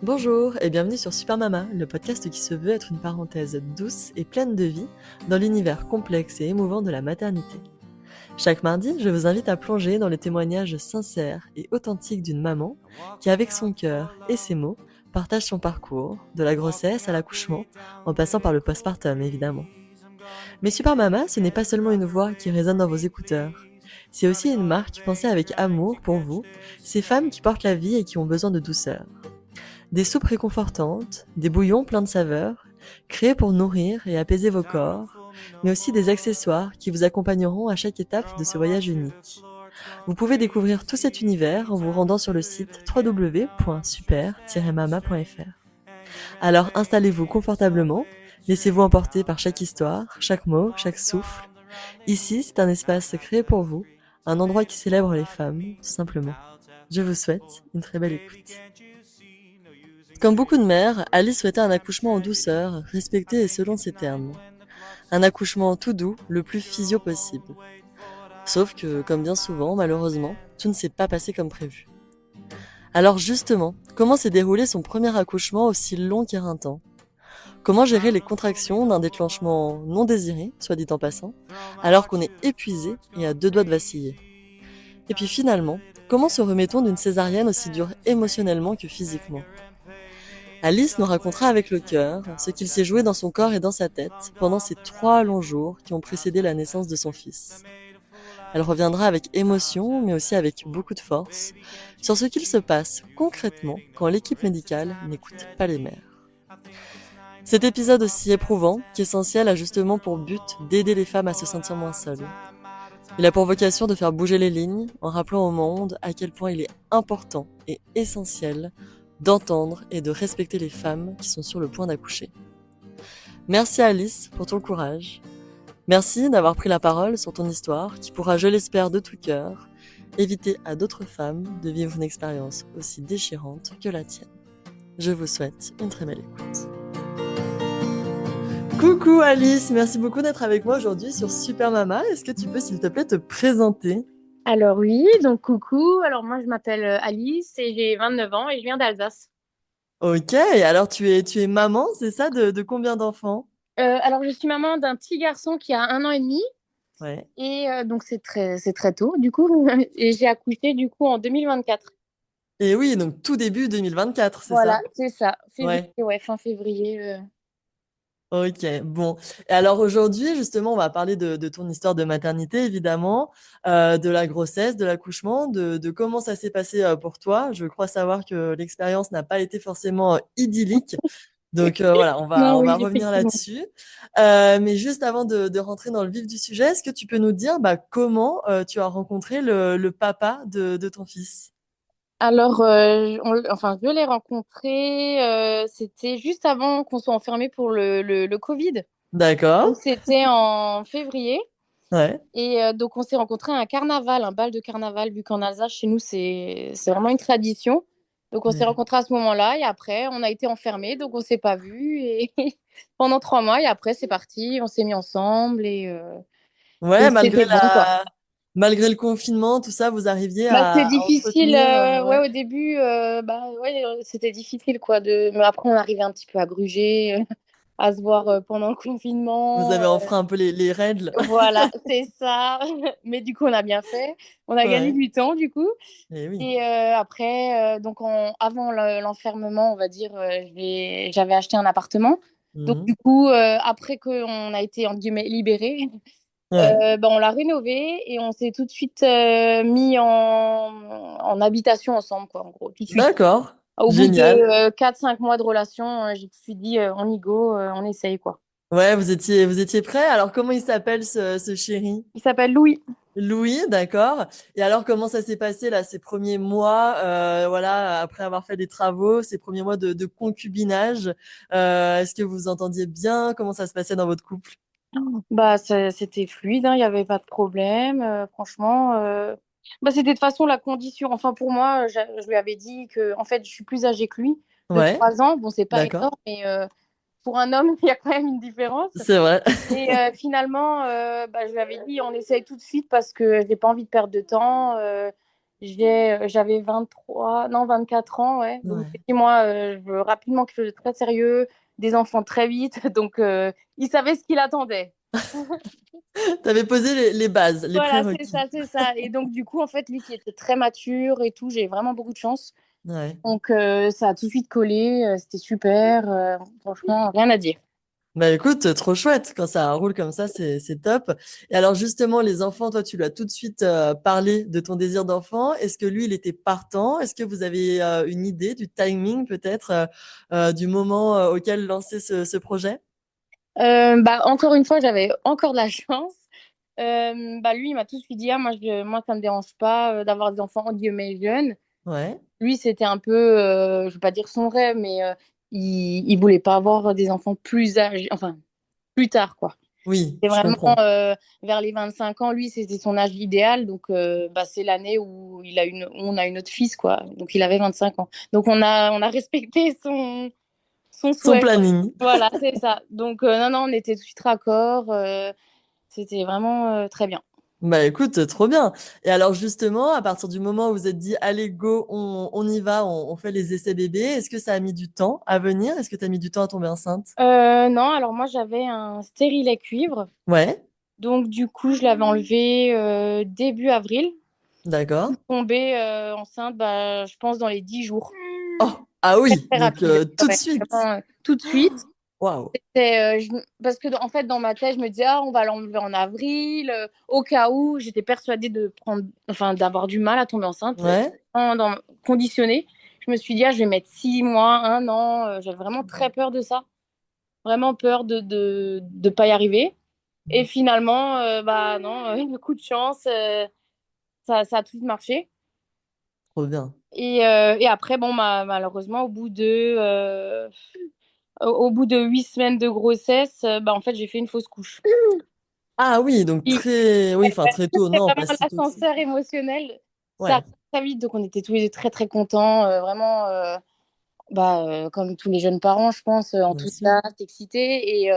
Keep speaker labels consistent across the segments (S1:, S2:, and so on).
S1: Bonjour et bienvenue sur Super Mama, le podcast qui se veut être une parenthèse douce et pleine de vie dans l'univers complexe et émouvant de la maternité. Chaque mardi, je vous invite à plonger dans les témoignages sincères et authentiques d'une maman qui, avec son cœur et ses mots, partage son parcours, de la grossesse à l'accouchement, en passant par le postpartum évidemment. Mais Super Mama, ce n'est pas seulement une voix qui résonne dans vos écouteurs. C'est aussi une marque pensée avec amour pour vous, ces femmes qui portent la vie et qui ont besoin de douceur. Des soupes réconfortantes, des bouillons pleins de saveurs, créés pour nourrir et apaiser vos corps, mais aussi des accessoires qui vous accompagneront à chaque étape de ce voyage unique. Vous pouvez découvrir tout cet univers en vous rendant sur le site www.super-mama.fr. Alors installez-vous confortablement, laissez-vous emporter par chaque histoire, chaque mot, chaque souffle. Ici, c'est un espace créé pour vous, un endroit qui célèbre les femmes, tout simplement. Je vous souhaite une très belle écoute. Comme beaucoup de mères, Alice souhaitait un accouchement en douceur, respecté et selon ses termes. Un accouchement tout doux, le plus physio possible. Sauf que, comme bien souvent, malheureusement, tout ne s'est pas passé comme prévu. Alors justement, comment s'est déroulé son premier accouchement aussi long qu'éreintant ? Comment gérer les contractions d'un déclenchement non désiré, soit dit en passant, alors qu'on est épuisé et à deux doigts de vaciller ? Et puis finalement, comment se remet-on d'une césarienne aussi dure émotionnellement que physiquement ? Alice nous racontera avec le cœur ce qu'il s'est joué dans son corps et dans sa tête pendant ces 3 longs jours qui ont précédé la naissance de son fils. Elle reviendra avec émotion, mais aussi avec beaucoup de force, sur ce qu'il se passe concrètement quand l'équipe médicale n'écoute pas les mères. Cet épisode aussi éprouvant qu'essentiel a justement pour but d'aider les femmes à se sentir moins seules. Il a pour vocation de faire bouger les lignes en rappelant au monde à quel point il est important et essentiel d'entendre et de respecter les femmes qui sont sur le point d'accoucher. Merci Alice pour ton courage. Merci d'avoir pris la parole sur ton histoire qui pourra, je l'espère de tout cœur, éviter à d'autres femmes de vivre une expérience aussi déchirante que la tienne. Je vous souhaite une très belle écoute. Coucou Alice, merci beaucoup d'être avec moi aujourd'hui sur Super Mama. Est-ce que tu peux s'il te plaît te présenter ?
S2: Alors oui, donc coucou. Alors moi je m'appelle Alice et j'ai 29 ans et je viens d'Alsace.
S1: Ok, et alors tu es maman, c'est ça, de combien d'enfants ?
S2: Alors je suis maman d'un petit garçon qui a 1 an et demi
S1: Ouais.
S2: et donc c'est très tôt du coup et j'ai accouché du coup en 2024.
S1: Et oui, donc tout début 2024, c'est
S2: Voilà,
S1: ça ?
S2: c'est ça. Février,
S1: Ouais.
S2: ouais, fin février.
S1: Ok, bon. Et alors aujourd'hui, justement, on va parler de ton histoire de maternité, évidemment, de la grossesse, de l'accouchement, de comment ça s'est passé pour toi. Je crois savoir que l'expérience n'a pas été forcément idyllique. Donc voilà, on va,
S2: Non,
S1: on va
S2: oui,
S1: revenir
S2: effectivement.
S1: là-dessus. Mais juste avant de rentrer dans le vif du sujet, est-ce que tu peux nous dire comment tu as rencontré le papa de ton fils?
S2: Alors, enfin, je l'ai rencontré, c'était juste avant qu'on soit enfermé pour le Covid.
S1: D'accord.
S2: Donc, c'était en février.
S1: Ouais.
S2: Et donc, on s'est rencontrés à un carnaval, un bal de carnaval, vu qu'en Alsace, chez nous, c'est vraiment une tradition. Donc, on s'est
S1: Ouais.
S2: rencontrés à ce moment-là. Et après, on a été enfermés. Donc, on ne s'est pas vus. Et pendant 3 mois. Et après, c'est parti. On s'est mis ensemble. Et
S1: Ouais,
S2: c'était bon, quoi.
S1: malgré le confinement, tout ça, vous arriviez
S2: Bah, c'était
S1: à
S2: difficile.
S1: entretenir,
S2: Ouais,
S1: ouais.
S2: au début, bah, ouais, c'était difficile, quoi. Mais après, on arrivait un petit peu à gruger, à se voir pendant le
S1: Vous
S2: confinement.
S1: avez enfreint un peu les règles.
S2: Voilà, c'est ça. Mais du coup, on a bien fait. On a gagné
S1: Ouais.
S2: du temps, du coup.
S1: Et oui.
S2: Et après, donc avant l'enfermement, on va dire, j'avais acheté un appartement. Donc
S1: Mhm.
S2: du coup, après qu'on a été entre guillemets libérés,
S1: Ouais.
S2: ben, on l'a rénové et on s'est tout de suite mis en habitation ensemble, quoi, en gros, tout de suite.
S1: D'accord.
S2: Au bout
S1: Génial.
S2: de 4-5 mois de relation, j'ai tout de suite dit, on y go, on essaye, quoi.
S1: Ouais, vous étiez prêts. Alors, comment il s'appelle ce chéri?
S2: Il s'appelle Louis.
S1: Louis, d'accord. Et alors, comment ça s'est passé là, ces premiers mois, voilà, après avoir fait des travaux, ces premiers mois de concubinage, est-ce que vous vous entendiez bien? Comment ça se passait dans votre couple?
S2: Bah, c'était fluide, hein, il n'y avait pas de problème. Franchement, bah, c'était de toute façon la condition. Enfin, pour moi, je lui avais dit que en fait, je suis plus âgée que lui de
S1: Ouais,
S2: 3 ans. Bon, c'est pas
S1: d'accord.
S2: énorme, mais pour un homme, il y a quand même une différence.
S1: C'est vrai.
S2: Et finalement, bah, je lui avais dit, on essaye tout de suite parce que j'ai pas envie de perdre de temps. J'avais 23, non, 24 ans, ouais. Donc,
S1: Ouais.
S2: moi, je veux rapidement quelque chose de très sérieux, des enfants très vite. Donc, il savait ce qu'il attendait.
S1: T'avais posé les bases, les
S2: Voilà, c'est
S1: prérequis.
S2: ça, c'est ça. Et donc, du coup, en fait, lui qui était très mature et tout, j'ai vraiment beaucoup de chance.
S1: Ouais.
S2: Donc, ça a tout de suite collé. C'était super. Franchement, rien à dire.
S1: Bah écoute, trop chouette. Quand ça roule comme ça, c'est top. Et alors justement, les enfants, toi, tu lui as tout de suite parlé de ton désir d'enfant. Est-ce que lui, il était partant? Est-ce que vous avez une idée du timing peut-être du moment auquel lancer ce projet?
S2: Bah, encore une fois, j'avais encore de la chance. Bah, lui, il m'a tout de suite dit, ah, moi, ça me dérange pas d'avoir des enfants, entre guillemets, jeunes.
S1: Ouais.
S2: Lui, c'était un peu, je veux pas dire son rêve, mais il voulait pas avoir des enfants plus âgés, enfin, plus tard, quoi.
S1: Oui,
S2: C'est
S1: je
S2: vraiment
S1: comprends.
S2: vers les 25 ans, lui, c'était son âge idéal. Donc, bah, c'est l'année où on a eu notre fils, quoi. Donc, il avait 25 ans. Donc, on a respecté son
S1: Son
S2: souhait, quoi.
S1: planning.
S2: Voilà, c'est ça. Donc, non, non, on était tout de suite raccord. C'était vraiment très bien.
S1: Bah écoute, trop bien. Et alors justement, à partir du moment où vous êtes dit, allez, go, on y va, on fait les essais bébés, est-ce que ça a mis du temps à venir? Est-ce que tu as mis du temps à tomber enceinte?
S2: Non, alors moi, j'avais un stérilet cuivre.
S1: Ouais,
S2: Donc, du coup, je l'avais enlevé début avril.
S1: d'accord.
S2: Tombée enceinte, bah, je pense, dans les 10 jours.
S1: Oh, ah oui,
S2: Très
S1: donc
S2: rapide.
S1: tout de
S2: Ouais,
S1: suite.
S2: vraiment, tout de suite.
S1: Waouh.
S2: Parce que, en fait, dans ma tête, je me disais, ah, on va l'enlever en avril. Au cas où, j'étais persuadée enfin, d'avoir du mal à tomber enceinte.
S1: Ouais.
S2: Conditionnée. Je me suis dit, ah, je vais mettre 6 mois, 1 an. J'avais vraiment très peur de ça. Vraiment peur de pas y arriver. Et finalement, bah non, coup de chance, ça a tout marché.
S1: Trop bien.
S2: Et après, bon, malheureusement, au bout de 8 semaines de grossesse, bah, en fait, j'ai fait une fausse couche.
S1: Ah oui, donc
S2: Et
S1: très, oui, enfin très tôt,
S2: c'est
S1: non, pas
S2: vraiment
S1: si tôt que ça.
S2: l'ascenseur émotionnel. Ça
S1: Ouais,
S2: arrive très vite, donc on était tous les deux très, très contents. Vraiment, bah, comme tous les jeunes parents, je pense,
S1: bien sûr.
S2: enthousiastes, excités. Et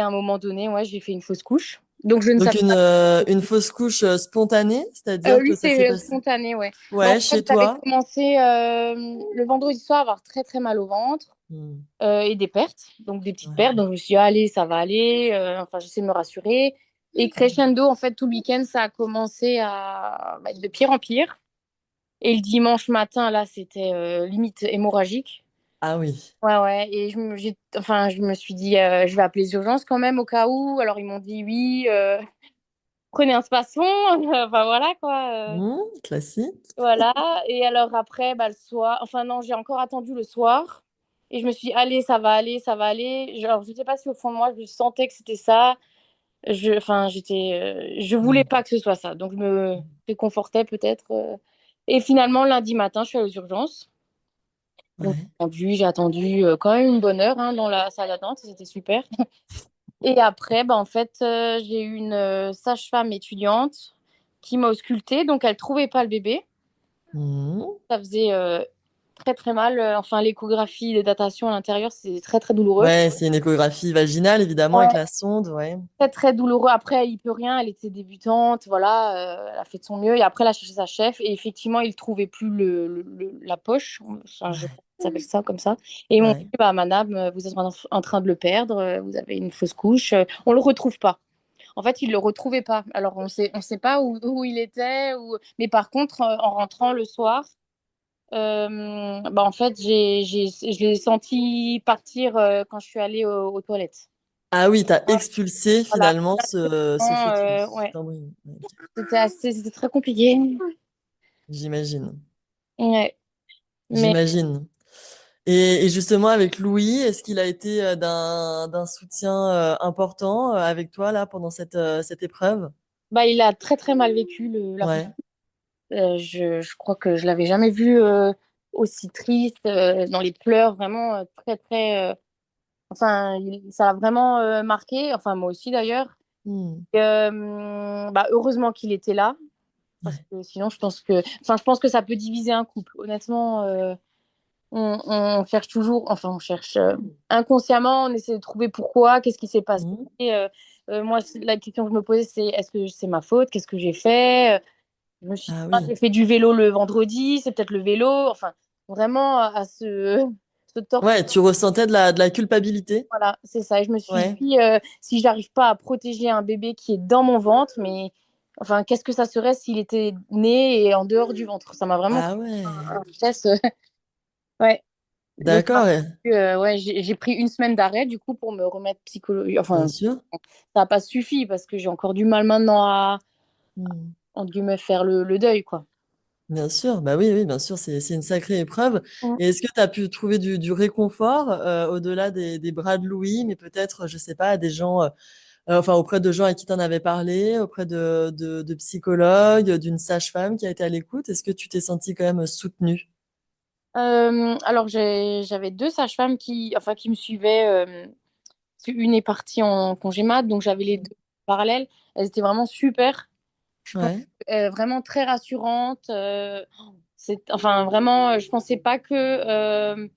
S2: à un moment donné, ouais, j'ai fait une fausse couche. Donc, je ne
S1: Donc
S2: savais pas.
S1: une fausse couche spontanée, c'est-à-dire que
S2: Oui,
S1: ça s'est
S2: c'est
S1: passé.
S2: spontané, ouais. Bah, en
S1: Ouais,
S2: fait,
S1: chez
S2: j'avais
S1: toi.
S2: commencé le vendredi soir à avoir très, très mal au ventre.
S1: Hmm.
S2: Et des pertes, donc des petites pertes.
S1: Ouais.
S2: Donc je me suis dit, allez, ça va aller. Enfin, j'essaie de me rassurer. Et crescendo, en fait, tout le week-end, ça a commencé à être de pire en pire. Et le dimanche matin, là, c'était limite hémorragique.
S1: Ah oui.
S2: Ouais, ouais. Et enfin, je me suis dit, je vais appeler les urgences quand même au cas où. Alors, ils m'ont dit, oui, prenez un spasson. Enfin, voilà, quoi.
S1: Hmm, classique.
S2: Voilà. Et alors après, bah, le soir, enfin non, j'ai encore attendu le soir. Et je me suis dit, allez, ça va aller, ça va aller. Genre, je sais pas si au fond de moi, je sentais que c'était ça. Enfin, je voulais
S1: Hmm.
S2: pas que ce soit ça. Donc, je me réconfortais peut-être. Et finalement, lundi matin, je suis allée aux urgences. Donc,
S1: Ouais.
S2: j'ai attendu quand même une bonne heure hein, dans la salle d'attente. C'était super. Et après, bah, en fait, j'ai eu une sage-femme étudiante qui m'a auscultée. Donc, elle trouvait pas le bébé.
S1: Hmm.
S2: Ça faisait très très mal. Enfin, l'échographie de datation à l'intérieur, c'est très très douloureux.
S1: Ouais, c'est une échographie vaginale, évidemment, avec
S2: Ouais,
S1: la sonde, ouais.
S2: très très douloureux. Après, elle y peut rien. Elle était débutante, voilà. Elle a fait de son mieux. Et après, elle a cherché sa chef. Et effectivement, il trouvait plus la poche. Enfin, je
S1: Ouais.
S2: pense qu'on s'appelle ça comme ça. Et ils m'ont dit,
S1: Ouais.
S2: bah, madame, vous êtes en train de le perdre. Vous avez une fausse couche. On le retrouve pas. En fait, il le retrouvait pas. Alors, on sait pas où il était. Mais par contre, en rentrant le soir, bah, en fait, je l'ai senti partir quand je suis allée aux toilettes.
S1: Ah oui, t'as expulsé
S2: Voilà.
S1: finalement ce fœtus,
S2: Ouais.
S1: cet embryon. Ouais, ok.
S2: C'était très compliqué.
S1: J'imagine.
S2: Ouais. Mais
S1: J'imagine. Et justement, avec Louis, est-ce qu'il a été d'un soutien important avec toi là pendant cette épreuve?
S2: bah, il a très très mal vécu l'accouchement.
S1: Ouais.
S2: Je crois que je l'avais jamais vu aussi triste, dans les pleurs, vraiment très très. Enfin, ça l'a vraiment marqué. Enfin, moi aussi d'ailleurs.
S1: Hmm.
S2: Bah, heureusement qu'il était là. Parce
S1: Ouais.
S2: que sinon, je pense que ça peut diviser un couple. Honnêtement, on cherche toujours, enfin, on cherche inconsciemment, on essaie de trouver pourquoi, qu'est-ce qui s'est passé.
S1: Hmm.
S2: Moi, la question que je me posais, c'est est-ce que c'est ma faute? Qu'est-ce que j'ai fait? Je me suis dit,
S1: Ah
S2: ah,
S1: oui.
S2: j'ai fait du vélo le vendredi, c'est peut-être le vélo. Enfin, vraiment à se torturer.
S1: Ouais, tu ressentais de la culpabilité?
S2: Voilà, c'est ça. Et je me suis
S1: Ouais.
S2: dit, si j'arrive pas à protéger un bébé qui est dans mon ventre, mais enfin, qu'est-ce que ça serait s'il était né et en dehors du ventre? Ça m'a vraiment fait
S1: Ah ouais.
S2: un stress. Ouais. Donc,
S1: D'accord, ouais.
S2: ouais, j'ai pris une semaine d'arrêt du coup pour me remettre psychologie.
S1: Bien
S2: Enfin,
S1: sûr.
S2: ça n'a pas suffi parce que j'ai encore du mal maintenant à,
S1: Hmm.
S2: entre guillemets, faire le deuil, quoi.
S1: Bien sûr, bah oui, oui, bien sûr, c'est une sacrée épreuve.
S2: Mm.
S1: Et est-ce que tu as pu trouver du réconfort au-delà des bras de Louis, mais peut-être, je sais pas, des gens, enfin auprès de gens à qui tu en avais parlé, auprès de psychologues, d'une sage-femme qui a été à l'écoute? Est-ce que tu t'es sentie quand même soutenue?
S2: Alors, j'avais deux sages-femmes enfin, qui me suivaient. Une est partie en congé mat, donc j'avais les deux parallèles. Elles étaient vraiment super. Je pense
S1: Ouais,
S2: vraiment très rassurantes. Enfin, vraiment, je pensais pas que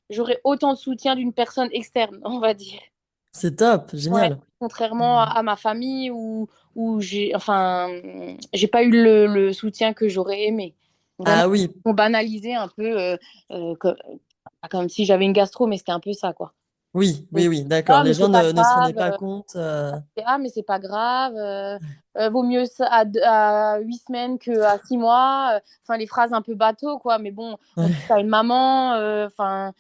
S2: j'aurais autant de soutien d'une personne externe, on va dire.
S1: c'est top,
S2: Ouais.
S1: génial.
S2: Contrairement
S1: Hmm.
S2: à ma famille où j'ai pas eu le soutien que j'aurais aimé. Vraiment,
S1: Ah oui,
S2: on banalisait un peu comme si j'avais une gastro, mais c'était un peu ça, quoi.
S1: oui,
S2: Et,
S1: oui, oui, d'accord.
S2: ah,
S1: Les
S2: mais
S1: gens
S2: c'est pas
S1: ne se rendaient
S2: grave.
S1: pas compte.
S2: Ah, mais c'est pas grave. Vaut mieux ça à 8 semaines qu'à 6 mois. Enfin, les phrases un peu bateau, quoi. Mais bon, on dit
S1: Ouais,
S2: ça à une maman. Enfin,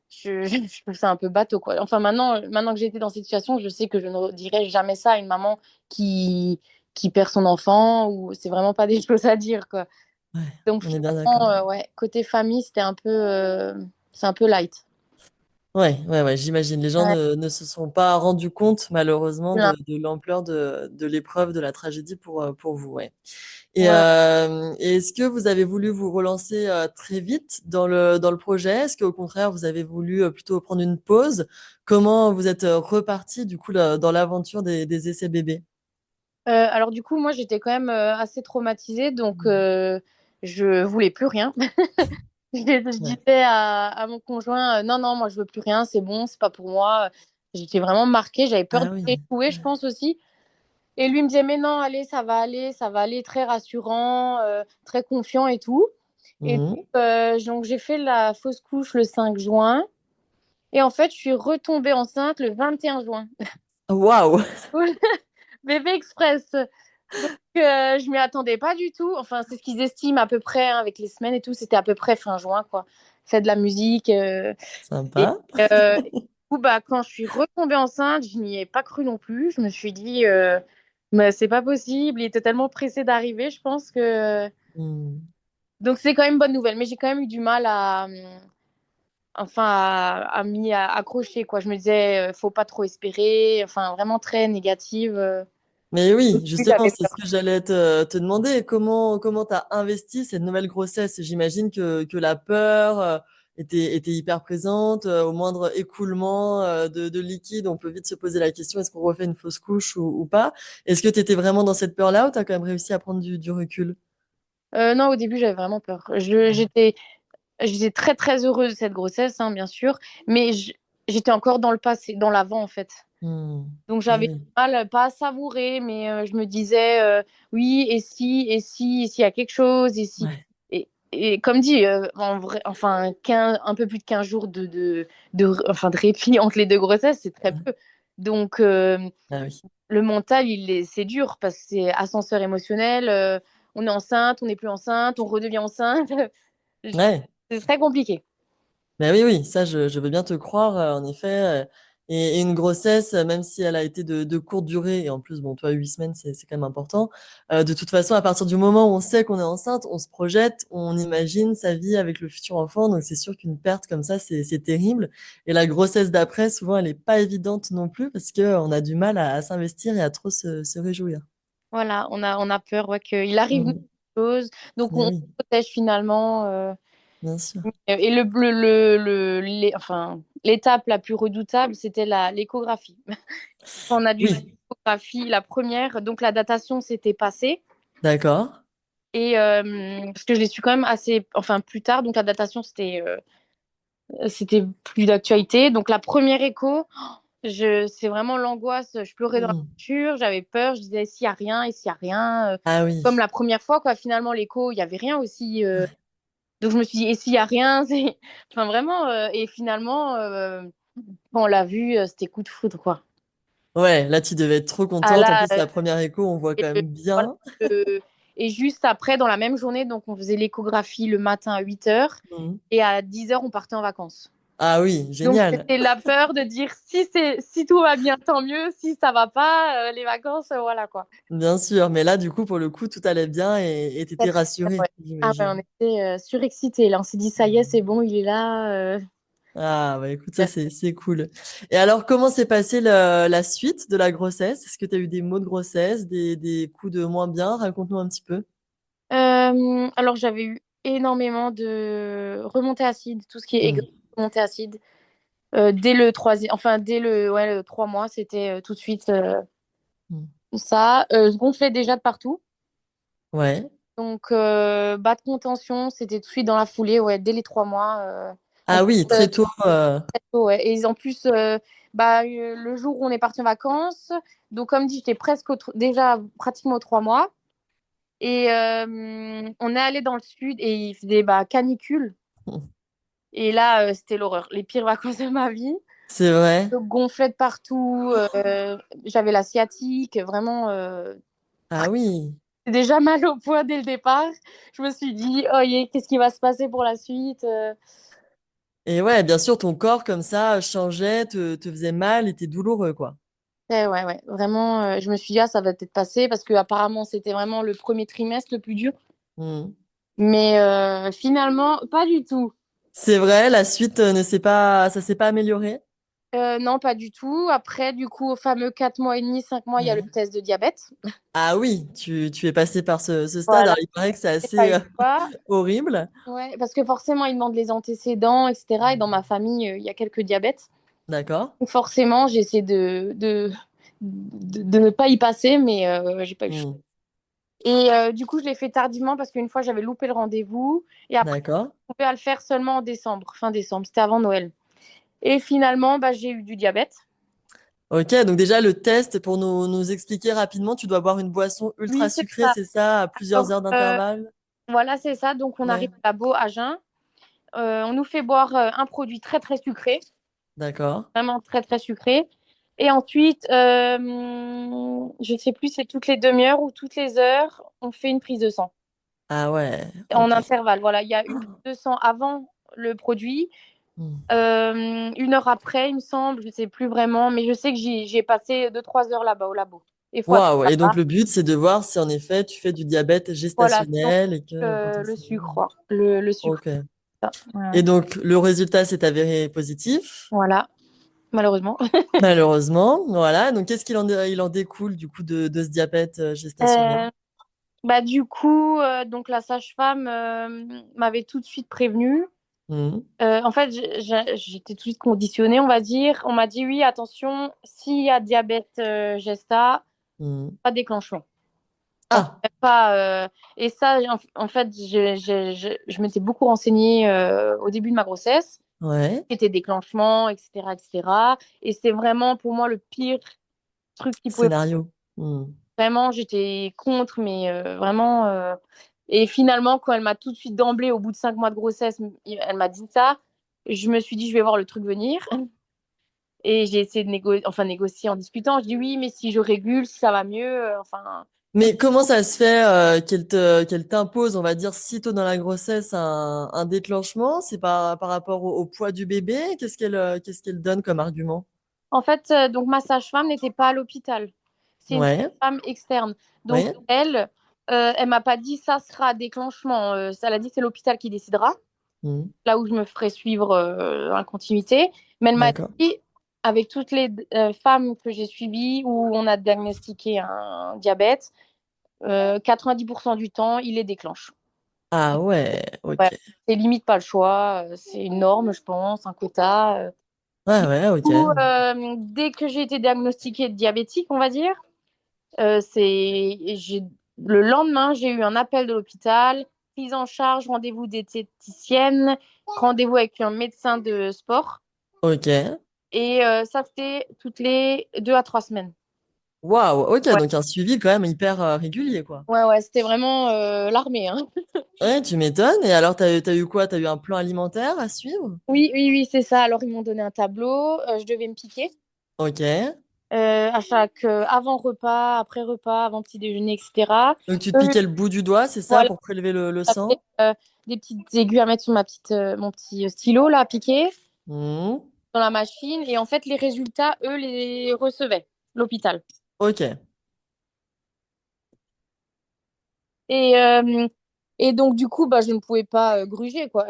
S2: je trouve ça un peu bateau, quoi. Enfin, maintenant que j'ai été dans cette situation, je sais que je ne dirais jamais ça à une maman qui, qui perd son enfant. Ou c'est vraiment pas des choses à dire, quoi.
S1: ouais,
S2: Donc,
S1: on est bien
S2: finalement,
S1: d'accord.
S2: ouais, côté famille, c'est un peu light.
S1: Ouais, ouais, ouais, j'imagine. Les gens
S2: Ouais.
S1: ne se sont pas rendus compte, malheureusement,
S2: Non.
S1: de l'ampleur de l'épreuve, de la tragédie pour vous, ouais.
S2: Ouais.
S1: Et est-ce que vous avez voulu vous relancer très vite dans le projet? Est-ce qu'au contraire, vous avez voulu plutôt prendre une pause? Comment vous êtes reparti, du coup, dans l'aventure des essais bébés?
S2: Alors du coup, moi, j'étais quand même assez traumatisée, donc je voulais plus rien. Je
S1: Ouais.
S2: disais à mon conjoint, non, non, moi, je veux plus rien, c'est bon, c'est pas pour moi. J'étais vraiment marquée, j'avais peur
S1: Ah oui.
S2: d'échouer, je pense aussi. Et lui me disait, mais non, allez, ça va aller, très rassurant, très confiant et tout. Et
S1: Mhm.
S2: donc, j'ai fait la fausse couche le 5 juin. Et en fait, je suis retombée enceinte le 21 juin.
S1: Waouh!
S2: Bébé express. Donc, je m'y attendais pas du tout. Enfin, c'est ce qu'ils estiment à peu près hein, avec les semaines et tout. C'était à peu près fin juin, quoi. Fait de la musique. Et
S1: Sympa.
S2: du coup, bah, quand je suis retombée enceinte, je n'y ai pas cru non plus. Je me suis dit, mais c'est pas possible. Il était tellement pressé d'arriver, je pense que.
S1: Hmm.
S2: Donc, c'est quand même une bonne nouvelle. Mais j'ai quand même eu du mal enfin, à m'y accrocher, quoi. Je me disais, faut pas trop espérer. Enfin, vraiment très négative.
S1: Mais
S2: Au
S1: oui,
S2: début,
S1: justement,
S2: j'avais
S1: c'est ce
S2: peur.
S1: que j'allais te demander. Comment tu as investi cette nouvelle grossesse? J'imagine que la peur était hyper présente. Au moindre écoulement de liquide, on peut vite se poser la question, est-ce qu'on refait une fausse couche ou pas? Est-ce que tu étais vraiment dans cette peur-là ou tu as quand même réussi à prendre du recul?
S2: Non, au début, j'avais vraiment peur. J'étais très, très heureuse de cette grossesse, hein, bien sûr, mais j'étais encore dans le passé, dans l'avant, en fait.
S1: Hmm.
S2: Donc,
S1: Eh
S2: j'avais du
S1: oui.
S2: mal, pas à savourer, mais je me disais, oui, et s'il y a quelque chose, et si.
S1: Ouais.
S2: Et comme dit, en vrai, enfin, un peu plus de 15 jours enfin, de répit entre les deux grossesses, c'est très peu. Donc,
S1: Ah oui.
S2: le mental, c'est dur parce que c'est ascenseur émotionnel. On est enceinte, on n'est plus enceinte, on redevient enceinte.
S1: Ouais.
S2: C'est très compliqué.
S1: Ben oui, oui, ça, je veux bien te croire, en effet. Et une grossesse, même si elle a été de courte durée, et en plus, bon, toi, 8 semaines, c'est quand même important. De toute façon, à partir du moment où on sait qu'on est enceinte, on se projette, on imagine sa vie avec le futur enfant. Donc, c'est sûr qu'une perte comme ça, c'est terrible. Et la grossesse d'après, souvent, elle est pas évidente non plus parce que on a du mal à s'investir et à trop se réjouir.
S2: Voilà, on a peur ouais, qu'il arrive des
S1: Mhm.
S2: choses. Donc,
S1: Mais
S2: on se
S1: oui,
S2: protège finalement.
S1: bien sûr.
S2: Et enfin, l'étape la plus redoutable, c'était l'échographie. On a dû faire
S1: Oui,
S2: l'échographie, la première. Donc, la datation s'était passée.
S1: d'accord.
S2: Et parce que je l'ai su quand même assez, enfin, plus tard. Donc, la datation, c'était plus d'actualité. Donc, la première écho. C'est vraiment l'angoisse. Je pleurais dans la
S1: Hmm.
S2: voiture, j'avais peur, je disais s'il y a rien et s'il y a rien.
S1: Ah
S2: Comme
S1: oui.
S2: la première fois, quoi. Finalement, l'écho, il y avait rien aussi. Donc je me suis dit, et s'il y a rien, enfin vraiment. Et finalement, quand on l'a vu, c'était coup de foudre, quoi.
S1: Ouais, là, tu devais être trop
S2: Ah
S1: contente. En
S2: là,
S1: plus, la première écho, on voit
S2: et
S1: quand même
S2: voilà,
S1: bien.
S2: euh, et juste après, dans la même journée, donc on faisait l'échographie le matin à 8 heures
S1: Hmm.
S2: et à 10 heures, on partait en vacances.
S1: Ah oui,
S2: Donc
S1: génial.
S2: c'était la peur de dire si tout va bien, tant mieux, si ça va pas, les vacances, voilà quoi.
S1: Bien sûr. Mais là, du coup, pour le coup, tout allait bien et
S2: Très,
S1: t'étais
S2: très bien,
S1: rassurée,
S2: ouais. Ah ouais, on
S1: j'imagine.
S2: était surexcités là, on s'est dit ça y est, c'est bon, il est là.
S1: Ah, bah écoute, ça, c'est cool. Et alors, comment s'est passée la suite de la grossesse? Est-ce que tu as eu des maux de grossesse, des coups de moins bien? Raconte-nous un petit peu.
S2: Alors j'avais eu énormément de remontées acides, tout ce qui est aigre,
S1: Hmm.
S2: remontées acides. Dès le troisième, enfin dès le 3 mois, c'était tout de suite
S1: Hmm.
S2: ça. Je gonflais déjà de partout.
S1: Ouais.
S2: Donc bas de contention, c'était tout de suite dans la foulée, ouais, dès les 3 mois. En
S1: Ah
S2: plus,
S1: oui, très tôt.
S2: ouais. Et en plus, le jour où on est parti en vacances, donc comme dit, j'étais presque déjà pratiquement aux 3 mois. Et on est allé dans le sud et il faisait canicule. Et là, c'était l'horreur. Les pires vacances de ma vie.
S1: C'est vrai.
S2: Je gonflais de partout. J'avais la sciatique. Vraiment,
S1: Ah oui.
S2: c'est déjà mal au poids dès le départ. Je me suis dit, oh, qu'est-ce qui va se passer pour la suite?
S1: Et ouais, bien sûr, ton corps, comme ça, changeait, te faisait mal, était douloureux, quoi.
S2: Ouais, ouais. Vraiment, je me suis dit, ah, ça va peut-être passer parce que apparemment, c'était vraiment le premier trimestre le plus dur.
S1: Hmm.
S2: Mais finalement, pas du tout.
S1: C'est vrai, la suite ça s'est pas amélioré?
S2: Non, pas du tout. Après, du coup, au fameux 4 mois et demi, 5 mois, il y a le
S1: Ouais.
S2: test de diabète.
S1: Ah oui, tu es passé par ce stade.
S2: Voilà,
S1: Alors, il paraît que c'est
S2: j'ai pas
S1: assez
S2: eu le choix.
S1: horrible.
S2: Ouais, parce que forcément, ils demandent les antécédents, etc. Et dans ma famille, il y a quelques diabètes.
S1: D'accord.
S2: Donc forcément, j'essaie de ne pas y passer, mais j'ai pas eu le choix.
S1: Hmm.
S2: Et du coup, je l'ai fait tardivement parce qu'une fois, j'avais loupé le rendez-vous. Et après,
S1: D'accord.
S2: on pouvait le faire seulement en décembre, fin décembre. C'était avant Noël. Et finalement, j'ai eu du diabète.
S1: Ok, donc déjà, le test, pour nous expliquer rapidement, tu dois boire une boisson ultra
S2: Oui, c'est
S1: sucrée,
S2: ça.
S1: c'est ça, à plusieurs
S2: Alors,
S1: heures d'intervalle?
S2: voilà, c'est ça. Donc, on arrive
S1: Ouais.
S2: à Beau, à Jeun. On nous fait boire un produit très, très sucré.
S1: D'accord.
S2: Vraiment très, très sucré. Et ensuite, je sais plus, c'est toutes les demi-heures ou toutes les heures, on fait une prise de sang
S1: Ah ouais,
S2: en
S1: ok.
S2: intervalle. Voilà, il y a une prise de sang avant le produit,
S1: Hmm.
S2: 1 heure après, il me semble, je sais plus vraiment, mais je sais que j'y ai passé 2, 3 heures là-bas au labo. Il faut attendre
S1: Waouh, et donc
S2: là-bas.
S1: le but, c'est de voir si en effet tu fais du diabète
S2: Voilà, donc,
S1: gestationnel et que
S2: le
S1: potentiellement.
S2: sucre, quoi. Le sucre.
S1: Ok.
S2: Ça. Ouais.
S1: Et donc le résultat s'est avéré positif,
S2: Voilà, malheureusement.
S1: malheureusement. Voilà. Donc qu'est-ce il en découle du coup de ce diabète gestationnel?
S2: Euh, du coup, donc la sage-femme m'avait tout de suite prévenue.
S1: Hmm.
S2: En fait, j'étais tout de suite conditionnée, on va dire. On m'a dit oui, attention, s'il y a diabète gesta,
S1: Hmm.
S2: pas de déclenchement. En
S1: Ah,
S2: fait, pas, et ça, en fait, je m'étais beaucoup renseignée au début de ma grossesse.
S1: ouais.
S2: C'était déclenchement, etc., etc. Et cetera. Et c'est vraiment pour moi le pire truc qui pouvait.
S1: Scénario. Hmm.
S2: Vraiment, j'étais contre, mais vraiment. Et finalement, quand elle m'a tout de suite d'emblée, au bout de 5 mois de grossesse, elle m'a dit ça, je me suis dit, je vais voir le truc venir. Et j'ai essayé de négocier en discutant. Je dis oui, mais si je régule, si ça va mieux, enfin.
S1: Mais comment ça se fait qu'elle t'impose, on va dire, si tôt dans la grossesse, un déclenchement? C'est par rapport au poids du bébé? Qu'est-ce qu'elle donne comme argument?
S2: En fait, donc ma sage-femme n'était pas à l'hôpital. C'est une
S1: Ouais,
S2: sage-femme externe. Donc
S1: ouais,
S2: elle m'a pas dit ça sera déclenchement. Elle a dit c'est l'hôpital qui décidera,
S1: hmm,
S2: là où je me ferai suivre en continuité. Mais elle m'a
S1: d'accord.
S2: dit, avec toutes les femmes que j'ai suivies où on a diagnostiqué un diabète, 90% du temps, il les déclenche.
S1: Ah ouais,
S2: Ouais,
S1: ok.
S2: c'est limite pas le choix, c'est une norme, je pense, un quota.
S1: Ouais, ouais, ok.
S2: Ou, dès que j'ai été diagnostiquée diabétique, on va dire, le lendemain, j'ai eu un appel de l'hôpital, prise en charge, rendez-vous diététicienne, rendez-vous avec un médecin de sport.
S1: Ok.
S2: Et ça, c'était toutes les 2 à 3 semaines.
S1: Waouh, ok,
S2: Ouais,
S1: donc un suivi quand même hyper régulier, quoi.
S2: ouais, c'était vraiment l'armée, hein.
S1: Ouais, tu m'étonnes. Et alors, t'as eu quoi? T'as eu un plan alimentaire à suivre?
S2: Oui, oui, oui, c'est ça. Alors, ils m'ont donné un tableau. Je devais me piquer
S1: Ok.
S2: à chaque avant repas, après repas, avant petit déjeuner, etc.
S1: Donc, tu te
S2: Euh,
S1: piquais le bout du doigt, c'est ça,
S2: voilà,
S1: pour prélever le
S2: j'avais
S1: sang?
S2: des petites aiguilles à mettre sur mon petit stylo là, à piquer
S1: Hmm.
S2: dans la machine. Et en fait, les résultats, eux, les recevaient, l'hôpital.
S1: Ok,
S2: Et, euh, et donc, du coup, bah, je ne pouvais pas gruger, quoi.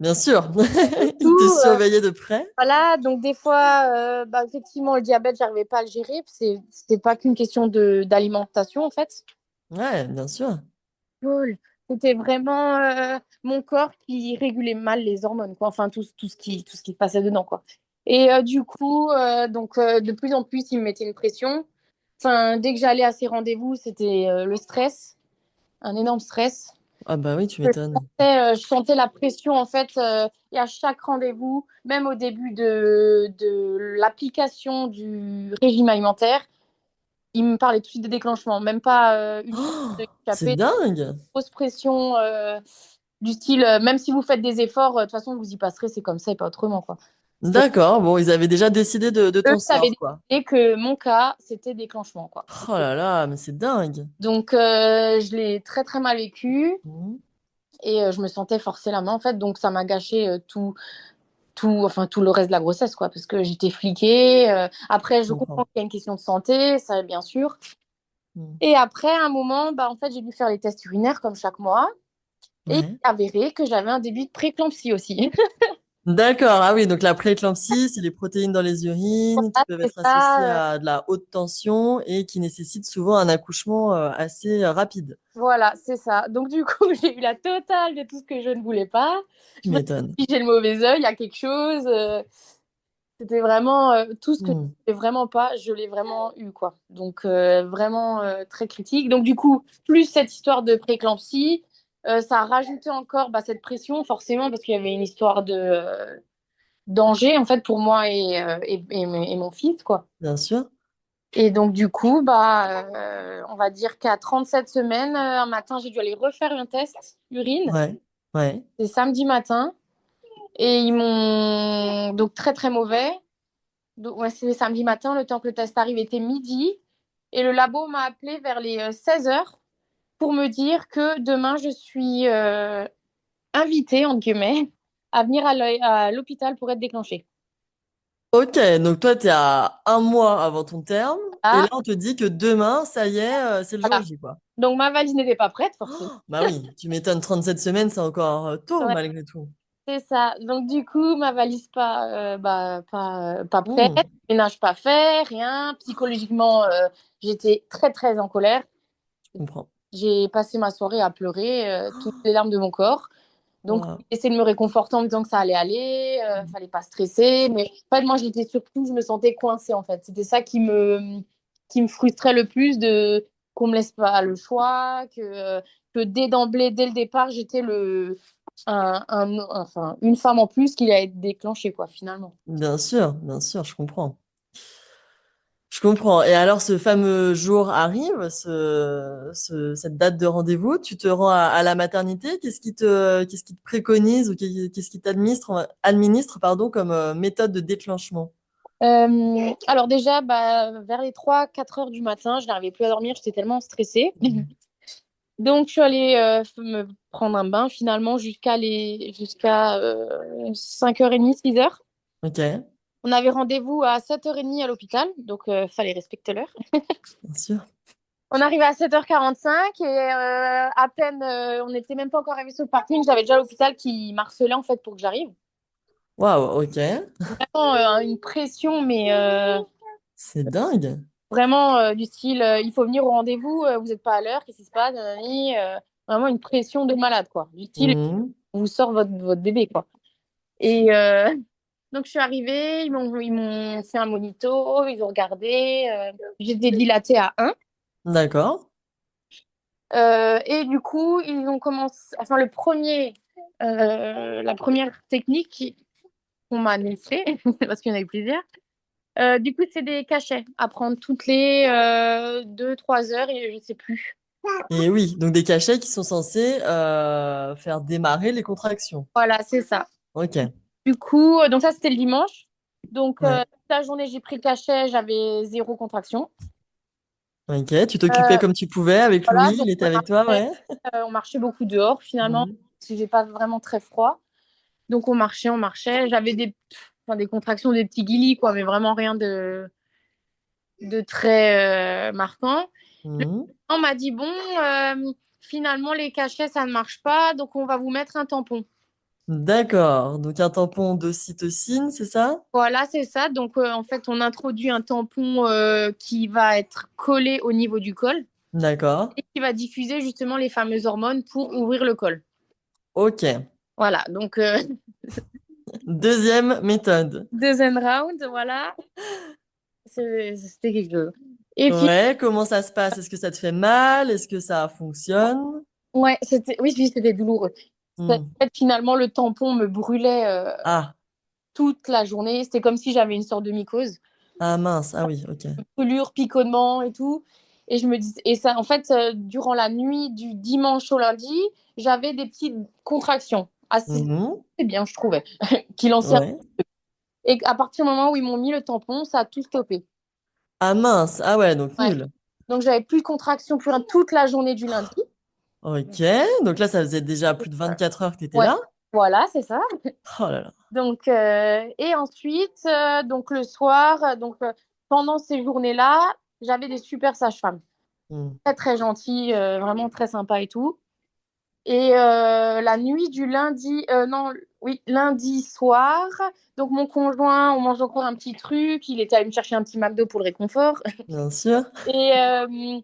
S1: bien sûr. Il te
S2: Tout,
S1: surveillait de près.
S2: voilà, donc des fois, bah, effectivement, le diabète, j'arrivais pas à le gérer. C'était pas qu'une question d'alimentation, en fait.
S1: Ouais, bien sûr.
S2: Cool. C'était vraiment mon corps qui régulait mal les hormones, quoi. Enfin, tout ce qui passait dedans, quoi. Et du coup, de plus en plus, il me mettait une pression. Enfin, dès que j'allais à ces rendez-vous, c'était le stress, un énorme stress.
S1: Ah bah oui, tu m'étonnes.
S2: Je sentais la pression en fait et à chaque rendez-vous, même au début de l'application du régime alimentaire, il me parlait tout de suite de déclenchement, même pas une seconde
S1: Oh,
S2: de
S1: c'est
S2: échapper,
S1: dingue.
S2: grosse pression du style même si vous faites des efforts, de toute façon vous y passerez, c'est comme ça et pas autrement quoi. C'était
S1: D'accord, bon, ils avaient déjà décidé de
S2: eux
S1: ton
S2: qui avaient
S1: sort, quoi.
S2: décidé que mon cas c'était déclenchement quoi.
S1: Oh là là, mais c'est dingue.
S2: Donc je l'ai très très mal vécu
S1: Hmm.
S2: et je me sentais forcer la main en fait, donc ça m'a gâché tout le reste de la grossesse, quoi, parce que j'étais fliquée. Après,
S1: Je
S2: je comprends
S1: comprends.
S2: qu'il y a une question de santé, ça, bien sûr.
S1: Hmm.
S2: Et après, à un moment, bah, en fait, j'ai dû faire les tests urinaires comme chaque mois. Et il
S1: Ouais.
S2: s'est avéré que j'avais un début de préclampsie aussi.
S1: D'accord, ah oui, donc la prééclampsie, c'est les protéines dans les urines qui
S2: Ah,
S1: peuvent
S2: c'est
S1: être associées
S2: ça.
S1: à de la haute tension et qui nécessitent souvent un accouchement assez rapide.
S2: Voilà, c'est ça. Donc, du coup, j'ai eu la totale de tout ce que je ne voulais pas.
S1: Tu
S2: Je me
S1: m'étonnes.
S2: suis dit, j'ai le mauvais œil, il y a quelque chose. C'était vraiment tout ce que je
S1: Hmm.
S2: ne voulais vraiment pas, je l'ai vraiment eu, quoi. Donc, vraiment très critique. Donc, du coup, plus cette histoire de préclampsie, ça a rajouté encore bah, cette pression, forcément, parce qu'il y avait une histoire de danger, en fait, pour moi et mon fils, quoi.
S1: Bien sûr.
S2: Et donc, du coup, bah, on va dire qu'à 37 semaines, un matin, j'ai dû aller refaire un test urine.
S1: Ouais, ouais.
S2: C'est samedi matin. Et ils m'ont donc très, très mauvais. Donc, ouais, c'est samedi matin, le temps que le test arrive était midi. Et le labo m'a appelé vers les 16 heures pour me dire que demain, je suis invitée, entre guillemets, à venir à l'hôpital pour être déclenchée.
S1: Ok, donc toi, tu es à un mois avant ton terme, et là,
S2: Ah,
S1: on te dit que demain, ça y est, c'est le jour
S2: voilà.
S1: J, quoi.
S2: Donc, ma valise n'était pas prête, forcément.
S1: Bah oui, tu m'étonnes, 37 semaines, c'est encore tôt,
S2: Ouais,
S1: malgré tout.
S2: c'est ça. Donc, du coup, ma valise pas prête,
S1: Hmm,
S2: ménage pas fait, rien. Psychologiquement, j'étais très, très en colère.
S1: je comprends.
S2: J'ai passé ma soirée à pleurer toutes les larmes de mon corps. Donc,
S1: Waouh.
S2: essayer de me réconforter en me disant que ça allait aller, fallait pas stresser. Mais en fait, moi, j'étais surtout, je me sentais coincée en fait. C'était ça qui me frustrait le plus de qu'on me laisse pas le choix, que dès d'emblée, dès le départ, j'étais enfin, une femme en plus qui allait être déclenchée, quoi, finalement.
S1: Bien sûr, je comprends. Je comprends. Et alors, ce fameux jour arrive, cette date de rendez-vous, tu te rends à la maternité. Qu'est-ce qui te préconise ou qu'est-ce qui administre, pardon, comme méthode de déclenchement?
S2: Alors déjà, bah, vers les 3 4 heures du matin, je n'arrivais plus à dormir, j'étais tellement stressée. Donc, je suis allée me prendre un bain finalement jusqu'à 5h30, 6h.
S1: Ok,
S2: On avait rendez-vous à 7h30 à l'hôpital, donc fallait respecter l'heure.
S1: bien sûr.
S2: On arrivait à 7h45 et à peine, on n'était même pas encore arrivé sur le parking, j'avais déjà l'hôpital qui m'harcelait en fait pour que j'arrive.
S1: Waouh, ok.
S2: Vraiment une pression, mais
S1: C'est dingue.
S2: vraiment du style, il faut venir au rendez-vous, vous n'êtes pas à l'heure, qu'est-ce qui se passe? Nanani, vraiment une pression de malade, quoi. Du style,
S1: Mhm.
S2: on vous sort votre bébé, quoi. Et donc, je suis arrivée, ils m'ont fait un monito, ils ont regardé. J'étais dilatée à 1.
S1: D'accord.
S2: Et du coup, ils ont commencé. Enfin, la première technique, qu'on m'a laissés, parce qu'il y en avait plusieurs. Du coup, c'est des cachets à prendre toutes les 2-3 heures et je sais plus.
S1: Et oui, donc des cachets qui sont censés faire démarrer les contractions.
S2: Voilà, c'est ça.
S1: Ok,
S2: Du coup, donc ça, c'était le dimanche. Donc,
S1: ouais.
S2: toute la journée, j'ai pris le cachet, j'avais zéro contraction.
S1: Ok, tu t'occupais
S2: Euh,
S1: comme tu pouvais avec
S2: voilà,
S1: Louis,
S2: donc
S1: il était avec toi, ouais.
S2: on marchait beaucoup dehors finalement,
S1: Mhm.
S2: parce que j'ai pas vraiment très froid. Donc, on marchait, on marchait. J'avais enfin, des contractions, des petits guilis, quoi, mais vraiment rien de très marquant.
S1: Mhm.
S2: On m'a dit, bon, finalement, les cachets, ça ne marche pas, donc on va vous mettre un tampon.
S1: D'accord, donc un tampon d'ocytocine, c'est ça?
S2: Voilà, c'est ça. Donc, en fait, on introduit un tampon qui va être collé au niveau du col
S1: D'accord,
S2: et qui va diffuser justement les fameuses hormones pour ouvrir le col.
S1: ok.
S2: Voilà, donc
S1: Deuxième méthode.
S2: deuxième round, voilà, c'était quelque chose. Et puis,
S1: Ouais, comment ça se passe? Est-ce que ça te fait mal? Est-ce que ça fonctionne?
S2: ouais, oui, oui, c'était douloureux. En
S1: Hmm.
S2: fait, finalement, le tampon me brûlait
S1: Ah,
S2: toute la journée. C'était comme si j'avais une sorte de mycose.
S1: ah mince, ah oui, ok.
S2: Brûlure, picotement et tout. Et je me dis, et ça, en fait, durant la nuit du dimanche au lundi, j'avais des petites contractions assez
S1: Mhm.
S2: bien, je trouvais, qui lançaient.
S1: Ouais.
S2: Et à partir du moment où ils m'ont mis le tampon, ça a tout stoppé.
S1: Ah mince, ah ouais, donc
S2: Ouais.
S1: nul.
S2: Donc j'avais plus de contractions, plus rien toute la journée du lundi.
S1: Ok, donc là, ça faisait déjà plus de 24 heures que tu étais
S2: Ouais,
S1: là.
S2: voilà, c'est ça.
S1: Oh là là.
S2: Donc, et ensuite, donc le soir, pendant ces journées-là, j'avais des super sages-femmes,
S1: Hmm.
S2: très très gentilles, vraiment très sympas et tout. Et la nuit du lundi, non, oui, lundi soir, donc mon conjoint, on mange encore un petit truc, il était allé me chercher un petit McDo pour le réconfort.
S1: Bien sûr.
S2: Et, euh,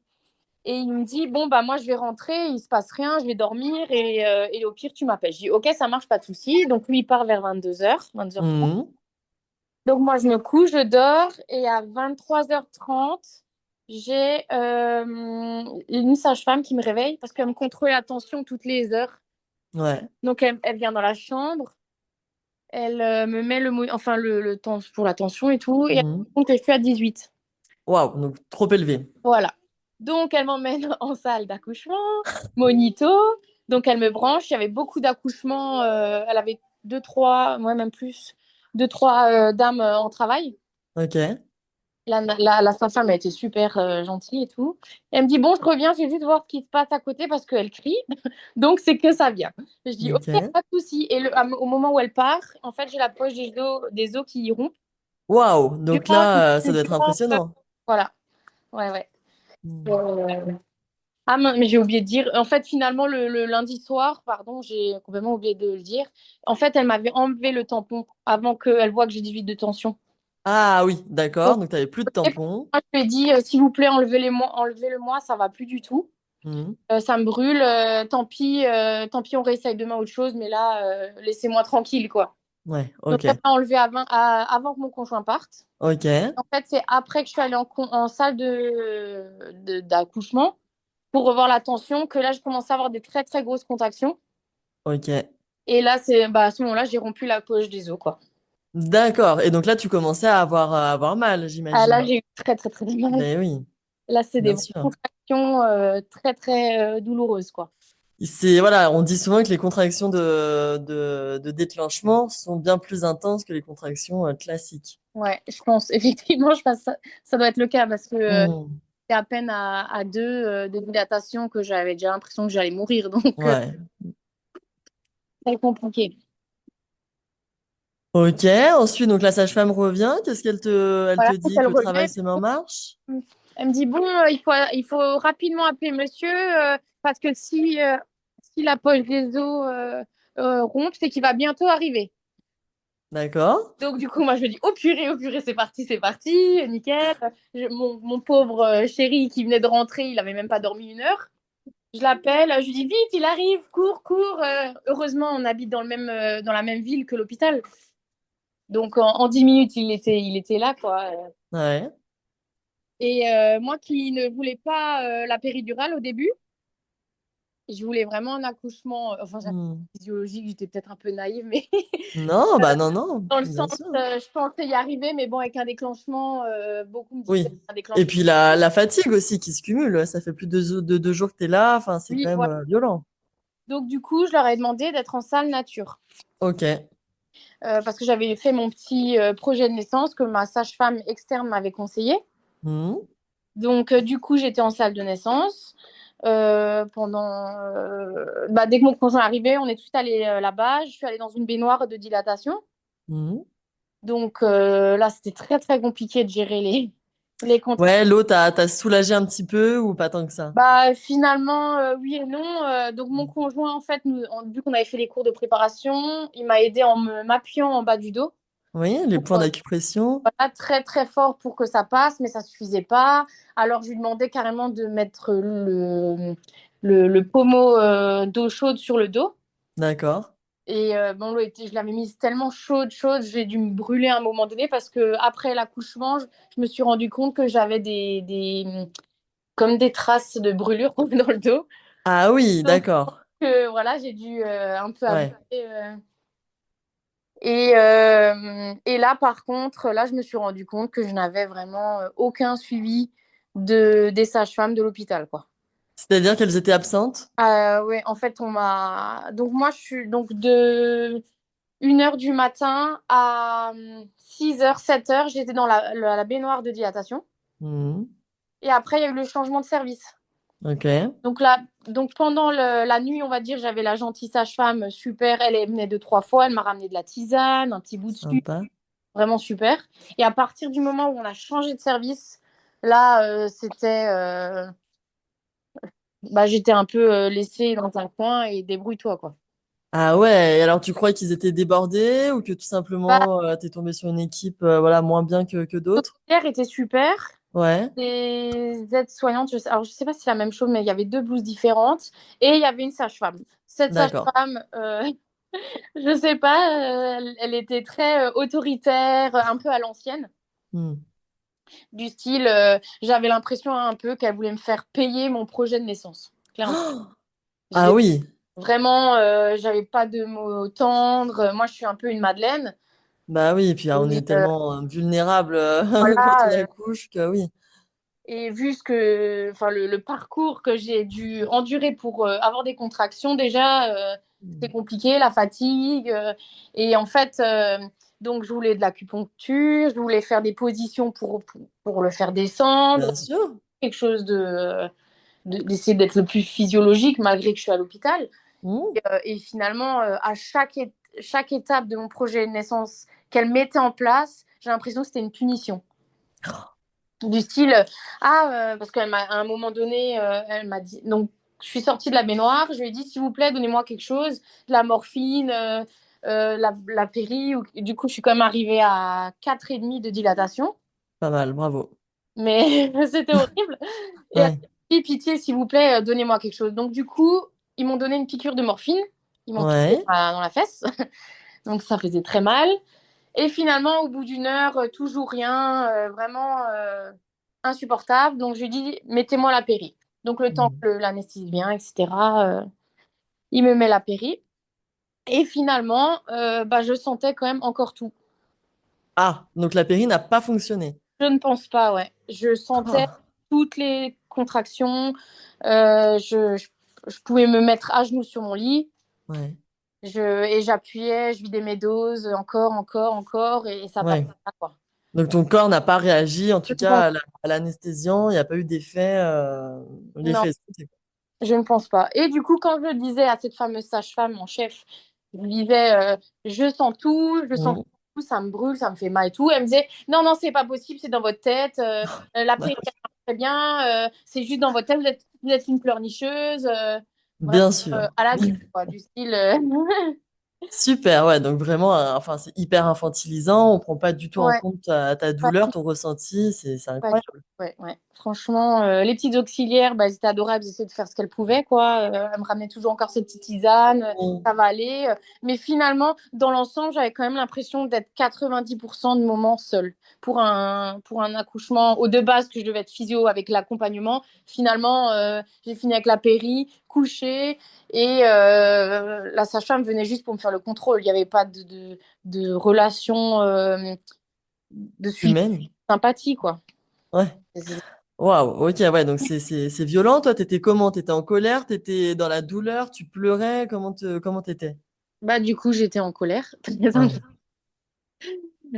S2: et il me dit, bon, bah moi je vais rentrer, il se passe rien, je vais dormir et au pire tu m'appelles. Je dis, ok, ça marche, pas de souci. Donc lui il part vers 22h, 22h30.
S1: Mhm.
S2: Donc moi je me couche, je dors et à 23h30, j'ai une sage-femme qui me réveille parce qu'elle me contrôle la tension toutes les heures.
S1: Ouais.
S2: Donc elle vient dans la chambre, elle me met enfin le temps pour la tension et tout, et elle
S1: Mhm.
S2: me compte que je suis à 18.
S1: Waouh, donc trop élevé.
S2: Voilà. Donc elle m'emmène en salle d'accouchement, monito. Donc elle me branche. Il y avait beaucoup d'accouchements. Elle avait deux, trois, moi même plus, deux, trois dames en travail.
S1: Ok.
S2: La sage-femme a été super gentille et tout. Et elle me dit, bon, je reviens, je vais juste voir ce qui se passe à côté parce qu'elle crie. Donc, c'est que ça vient. Je dis, ok,
S1: Ok.
S2: pas de souci. Et au moment où elle part, en fait, j'ai la poche des os qui rompent.
S1: Waouh, donc
S2: Durant
S1: là, ça doit être
S2: durant,
S1: impressionnant.
S2: voilà. Ouais, ouais.
S1: Hmm.
S2: Euh, Ah, mais j'ai oublié de dire. En fait, finalement, le lundi soir, pardon, j'ai complètement oublié de le dire. En fait, elle m'avait enlevé le tampon avant qu'elle voie que j'ai 18 de tension.
S1: Ah oui, d'accord,
S2: Donc,
S1: donc tu n'avais plus de
S2: moi,
S1: tampon.
S2: je lui ai dit, s'il vous plaît, enlevez-le-moi, ça va plus du tout.
S1: Mhm.
S2: Ça me brûle, tant pis, on réessaye demain autre chose, mais là, laissez-moi tranquille, quoi.
S1: Ouais,
S2: Donc,
S1: ok.
S2: elle m'a enlevé avant que mon conjoint parte.
S1: Ok,
S2: En fait, c'est après que je suis allée en salle d'accouchement pour revoir la tension que là, je commençais à avoir des très, très grosses contractions.
S1: ok.
S2: Et là, à ce moment-là, j'ai rompu la poche des os, quoi.
S1: D'accord. Et donc là, tu commençais à avoir mal,
S2: Ah, là,
S1: j'imagine.
S2: j'ai eu très, très, très mal.
S1: Ben oui,
S2: Là, c'est des
S1: bien
S2: vraies
S1: sûr.
S2: contractions très, très douloureuses, quoi.
S1: C'est, voilà, on dit souvent que les contractions de déclenchement sont bien plus intenses que les contractions classiques.
S2: Ouais, je pense, effectivement, je pense que ça doit être le cas parce que
S1: Hmm.
S2: c'est à peine à deux de dilatation que j'avais déjà l'impression que j'allais mourir. Donc,
S1: Ouais.
S2: c'est compliqué.
S1: Ok, ensuite, donc la sage-femme revient. Qu'est-ce elle te
S2: Voilà, donc
S1: dit
S2: elle
S1: que le
S2: revient.
S1: travail se met en marche?
S2: Elle me dit, bon, il faut rapidement appeler monsieur parce que si la poche des os rompt, c'est qu'il va bientôt arriver.
S1: D'accord.
S2: Donc, du coup, moi, je me dis, oh purée, c'est parti, nickel. Mon pauvre chéri qui venait de rentrer, il avait même pas dormi une heure. Je l'appelle, je lui dis, vite, il arrive, cours, cours. Heureusement, on habite dans la même ville que l'hôpital. Donc, en 10 minutes, il était là, quoi.
S1: Ouais.
S2: Et moi qui ne voulais pas la péridurale au début, Je voulais vraiment un accouchement, enfin, j'avais
S1: Hmm.
S2: physiologique, j'étais peut-être un peu naïve, mais
S1: Non, bah non, non,
S2: dans le
S1: bien
S2: sens,
S1: sûr.
S2: je pensais y arriver, mais bon, avec un déclenchement, beaucoup me disaient
S1: Oui.
S2: un
S1: Et
S2: déclenchement.
S1: puis la fatigue aussi qui se cumule. Ça fait plus de 2 jours que tu es là. Enfin, c'est quand
S2: Oui,
S1: même
S2: voilà.
S1: violent.
S2: Donc, du coup, je leur ai demandé d'être en salle nature.
S1: Ok.
S2: Parce que j'avais fait mon petit projet de naissance que ma sage-femme externe m'avait conseillé.
S1: Hmm.
S2: Donc, du coup, j'étais en salle de naissance. Dès que mon conjoint est arrivé, on est tout allés là-bas. Je suis allée dans une baignoire de dilatation.
S1: Hmm.
S2: Donc là, c'était très, très compliqué de gérer les contrats.
S1: Ouais, l'eau, t'as soulagé un petit peu ou pas tant que ça?
S2: Bah, finalement, oui et non. Donc, mon conjoint, en fait, vu qu'on avait fait les cours de préparation, il m'a aidé en m'appuyant en bas du dos.
S1: Oui, les points d'acupression.
S2: Voilà, très, très fort pour que ça passe, mais ça ne suffisait pas. Alors, je lui demandais carrément de mettre le pommeau d'eau chaude sur le dos.
S1: D'accord.
S2: Et bon, je l'avais mise tellement chaude, chaude, j'ai dû me brûler à un moment donné parce que après l'accouchement, je me suis rendu compte que j'avais comme des traces de brûlure dans le dos.
S1: Ah oui,
S2: Donc
S1: d'accord.
S2: voilà, j'ai dû un peu abuser.
S1: Ouais.
S2: Et là, par contre, là, je me suis rendu compte que je n'avais vraiment aucun suivi des sages-femmes de l'hôpital, quoi.
S1: C'est-à-dire qu'elles étaient absentes?
S2: Ouais, en fait, on m'a. Donc, moi, je suis donc de 1 heure du matin à 6 heures, 7 heures, j'étais dans la baignoire de dilatation.
S1: Hmm.
S2: Et après, il y a eu le changement de service.
S1: Ok.
S2: Donc, pendant la nuit, on va dire, j'avais la gentille sage-femme super. Elle venait 2, 3 fois. Elle m'a ramené de la tisane, un petit bout de sucre.
S1: Sympa.
S2: Vraiment super. Et à partir du moment où on a changé de service, là, j'étais un peu laissée dans un coin et débrouille-toi, quoi.
S1: Ah ouais, et alors tu crois qu'ils étaient débordés ou que tout
S2: Bah,
S1: simplement t'es tombé sur une équipe voilà, moins bien que d'autres?
S2: l'auxiliaire était super.
S1: Ouais,
S2: Les aides-soignantes, alors je sais pas si c'est la même chose, mais il y avait 2 blouses différentes et il y avait une sage-femme. Cette
S1: d'accord.
S2: sage-femme, je sais pas, elle était très autoritaire, un peu à l'ancienne,
S1: Hmm.
S2: du style, j'avais l'impression un peu qu'elle voulait me faire payer mon projet de naissance, clairement.
S1: Ah
S2: J'ai
S1: oui,
S2: vraiment, j'avais pas de mots tendres. Moi, je suis un peu une Madeleine.
S1: bah oui, et puis on
S2: Et
S1: est tellement vulnérable quand
S2: voilà,
S1: on accouche que oui.
S2: et vu enfin, le parcours que j'ai dû endurer pour avoir des contractions, déjà,
S1: Hmm.
S2: c'était compliqué, la fatigue. Et en fait, donc je voulais de l'acupuncture, je voulais faire des positions pour le faire descendre,
S1: Bien sûr.
S2: quelque chose d'essayer d'être le plus physiologique malgré que je suis à l'hôpital.
S1: Hmm.
S2: Et finalement, à chaque étape de mon projet de naissance qu'elle mettait en place, j'ai l'impression que c'était une punition. Du style, parce à un moment donné, elle m'a dit, donc je suis sortie de la baignoire, je lui ai dit, s'il vous plaît, donnez-moi quelque chose, de la morphine, la péri. Du coup, je suis quand même arrivée à 4,5 de dilatation,
S1: Pas mal, bravo.
S2: mais c'était horrible. Et elle
S1: Ouais,
S2: m'a dit, pitié, s'il vous plaît, donnez-moi quelque chose. Donc, du coup, ils m'ont donné une piqûre de morphine, ils m'ont piqué
S1: ouais.
S2: dans la fesse, donc ça faisait très mal. Et finalement, au bout d'1 heure, toujours rien, vraiment insupportable. Donc, je lui dis, mettez-moi la péri. Donc, le temps
S1: Hmm.
S2: que l'anesthésie vient, etc., il me met la péri. Et finalement, je sentais quand même encore tout.
S1: Ah, donc la péri n'a pas fonctionné.
S2: Je ne pense pas, ouais. Je sentais
S1: Ah,
S2: toutes les contractions. Je pouvais me mettre à genoux sur mon lit.
S1: ouais,
S2: Et j'appuyais, je vidais mes doses, encore, encore, encore, et ça passait
S1: ouais.
S2: pas, quoi.
S1: Donc ton corps n'a pas réagi, en
S2: Je
S1: tout
S2: ne pense,
S1: cas à l'anesthésiant, il n'y a pas eu d'effet,
S2: non.
S1: l'effet escompté.
S2: Je ne pense pas. Et du coup, quand je disais à cette fameuse sage-femme en chef, je lui disais, je sens
S1: Hmm.
S2: tout, ça me brûle, ça me fait mal et tout. Elle me disait, non, non, c'est pas possible, c'est dans votre tête. La
S1: Bah,
S2: péri, très bien. C'est juste dans votre tête, vous êtes une pleurnicheuse. Vraiment,
S1: bien sûr.
S2: à la dure, quoi, du style.
S1: Super, ouais, donc vraiment, enfin, c'est hyper infantilisant, on prend pas du tout en
S2: Ouais,
S1: compte ta
S2: pas
S1: douleur,
S2: du
S1: ton ressenti, c'est
S2: Pas du
S1: incroyable.
S2: tout. Ouais, ouais. Franchement, les petites auxiliaires, elles étaient adorables, elles essayaient de faire ce qu'elles pouvaient, quoi. Elles me ramenaient toujours encore ces petites tisanes,
S1: Hmm.
S2: ça va aller. Mais finalement, dans l'ensemble, j'avais quand même l'impression d'être 90% de moments seule. Pour un accouchement, au de base, que je devais être physio avec l'accompagnement, finalement, j'ai fini avec la péri, coucher et la sage-femme venait juste pour me faire le contrôle. Il n'y avait pas de relation de suivi
S1: Humaine?
S2: sympathie, quoi.
S1: Ouais. Waouh, ok, ouais, donc c'est violent. Toi, t'étais comment? T'étais en colère? T'étais dans la douleur? Tu pleurais? Comment t'étais?
S2: Bah, du coup, j'étais en colère.
S1: Ouais.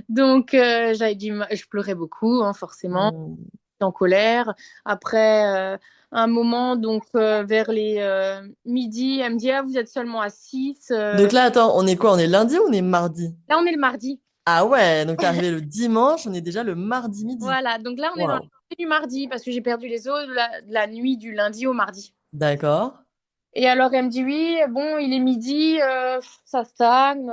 S2: Donc, je pleurais beaucoup, hein, forcément.
S1: Hmm.
S2: En colère. Après, un moment, donc vers les midi, elle me dit, ah, vous êtes seulement à 6.
S1: Donc là, attends, on est quoi? On est lundi ou on est mardi?
S2: Là, on est le mardi.
S1: Ah ouais, donc t'es arrivé le dimanche, on est déjà le mardi midi.
S2: Voilà, donc là, on est dans la
S1: Waouh.
S2: journée du mardi parce que j'ai perdu les os de la nuit du lundi au mardi.
S1: D'accord.
S2: Et alors, elle me dit, oui, bon, il est midi, ça stagne,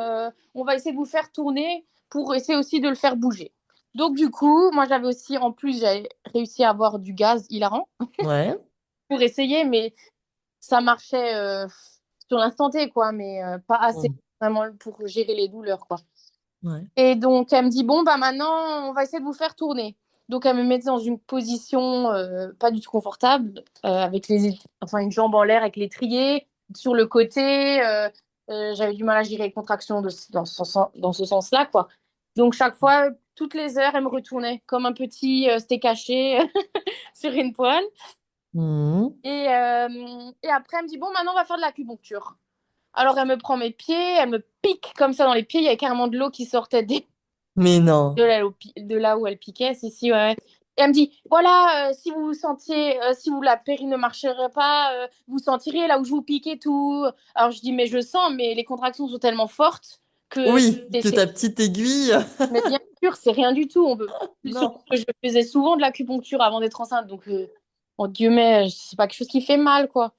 S2: on va essayer de vous faire tourner pour essayer aussi de le faire bouger. Donc, du coup, moi, j'avais aussi, en plus, j'avais réussi à avoir du gaz hilarant
S1: Ouais.
S2: pour essayer, mais ça marchait sur l'instant T, quoi, mais pas assez
S1: Hmm.
S2: vraiment pour gérer les douleurs, quoi.
S1: Ouais.
S2: Et donc, elle me dit, bon, bah maintenant, on va essayer de vous faire tourner. Donc, elle me mettait dans une position pas du tout confortable, avec enfin, une jambe en l'air avec l'étrier sur le côté. J'avais du mal à gérer les contractions dans ce sens-là, quoi. Donc, chaque fois, toutes les heures, elle me retournait comme un petit steak haché sur une poêle.
S1: Hmm.
S2: Et après, elle me dit, bon, maintenant, on va faire de l'acupuncture. Alors, elle me prend mes pieds, elle me pique comme ça dans les pieds. Il y a carrément de l'eau qui sortait
S1: Mais non.
S2: de là où elle piquait. Si, si, ouais. Et elle me dit, voilà, si vous sentiez, si vous la péri ne marcherait pas, vous sentirez là où je vous pique et tout. Alors, je dis, mais je sens, mais les contractions sont tellement fortes que
S1: Oui, que ta petite aiguille.
S2: mais bien sûr, c'est rien du tout. On peut... Surtout
S1: Non.
S2: que je faisais souvent de l'acupuncture avant d'être enceinte. Donc, en guillemets, c'est pas quelque chose qui fait mal, quoi.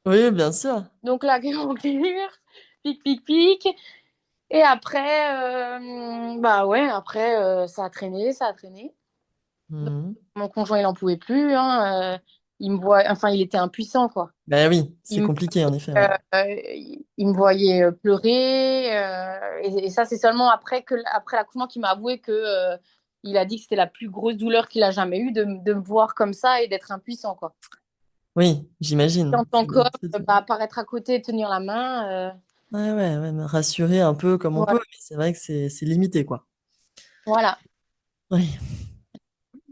S1: Oui, bien sûr.
S2: Donc, l'acupuncture, pique, pique, pique. Et après, bah ouais, après, ça a traîné, ça a traîné. Donc,
S1: Hmm.
S2: mon conjoint, il en pouvait plus, hein, il me voit, enfin, il était impuissant, quoi.
S1: Ben oui, c'est
S2: Il me,
S1: compliqué en effet, ouais.
S2: il me voyait pleurer, et ça, c'est seulement après l'accouchement qu'il m'a avoué que il a dit que c'était la plus grosse douleur qu'il a jamais eue de me voir comme ça et d'être impuissant, quoi.
S1: Oui,
S2: Et en
S1: j'imagine.
S2: tant
S1: Ça doit
S2: qu'homme,
S1: être très dur.
S2: bah, apparaître à côté et tenir la main,
S1: Ouais, ouais, ouais, me rassurer un peu comme on peut,
S2: voilà.
S1: mais c'est vrai que c'est limité, quoi.
S2: Voilà.
S1: Oui.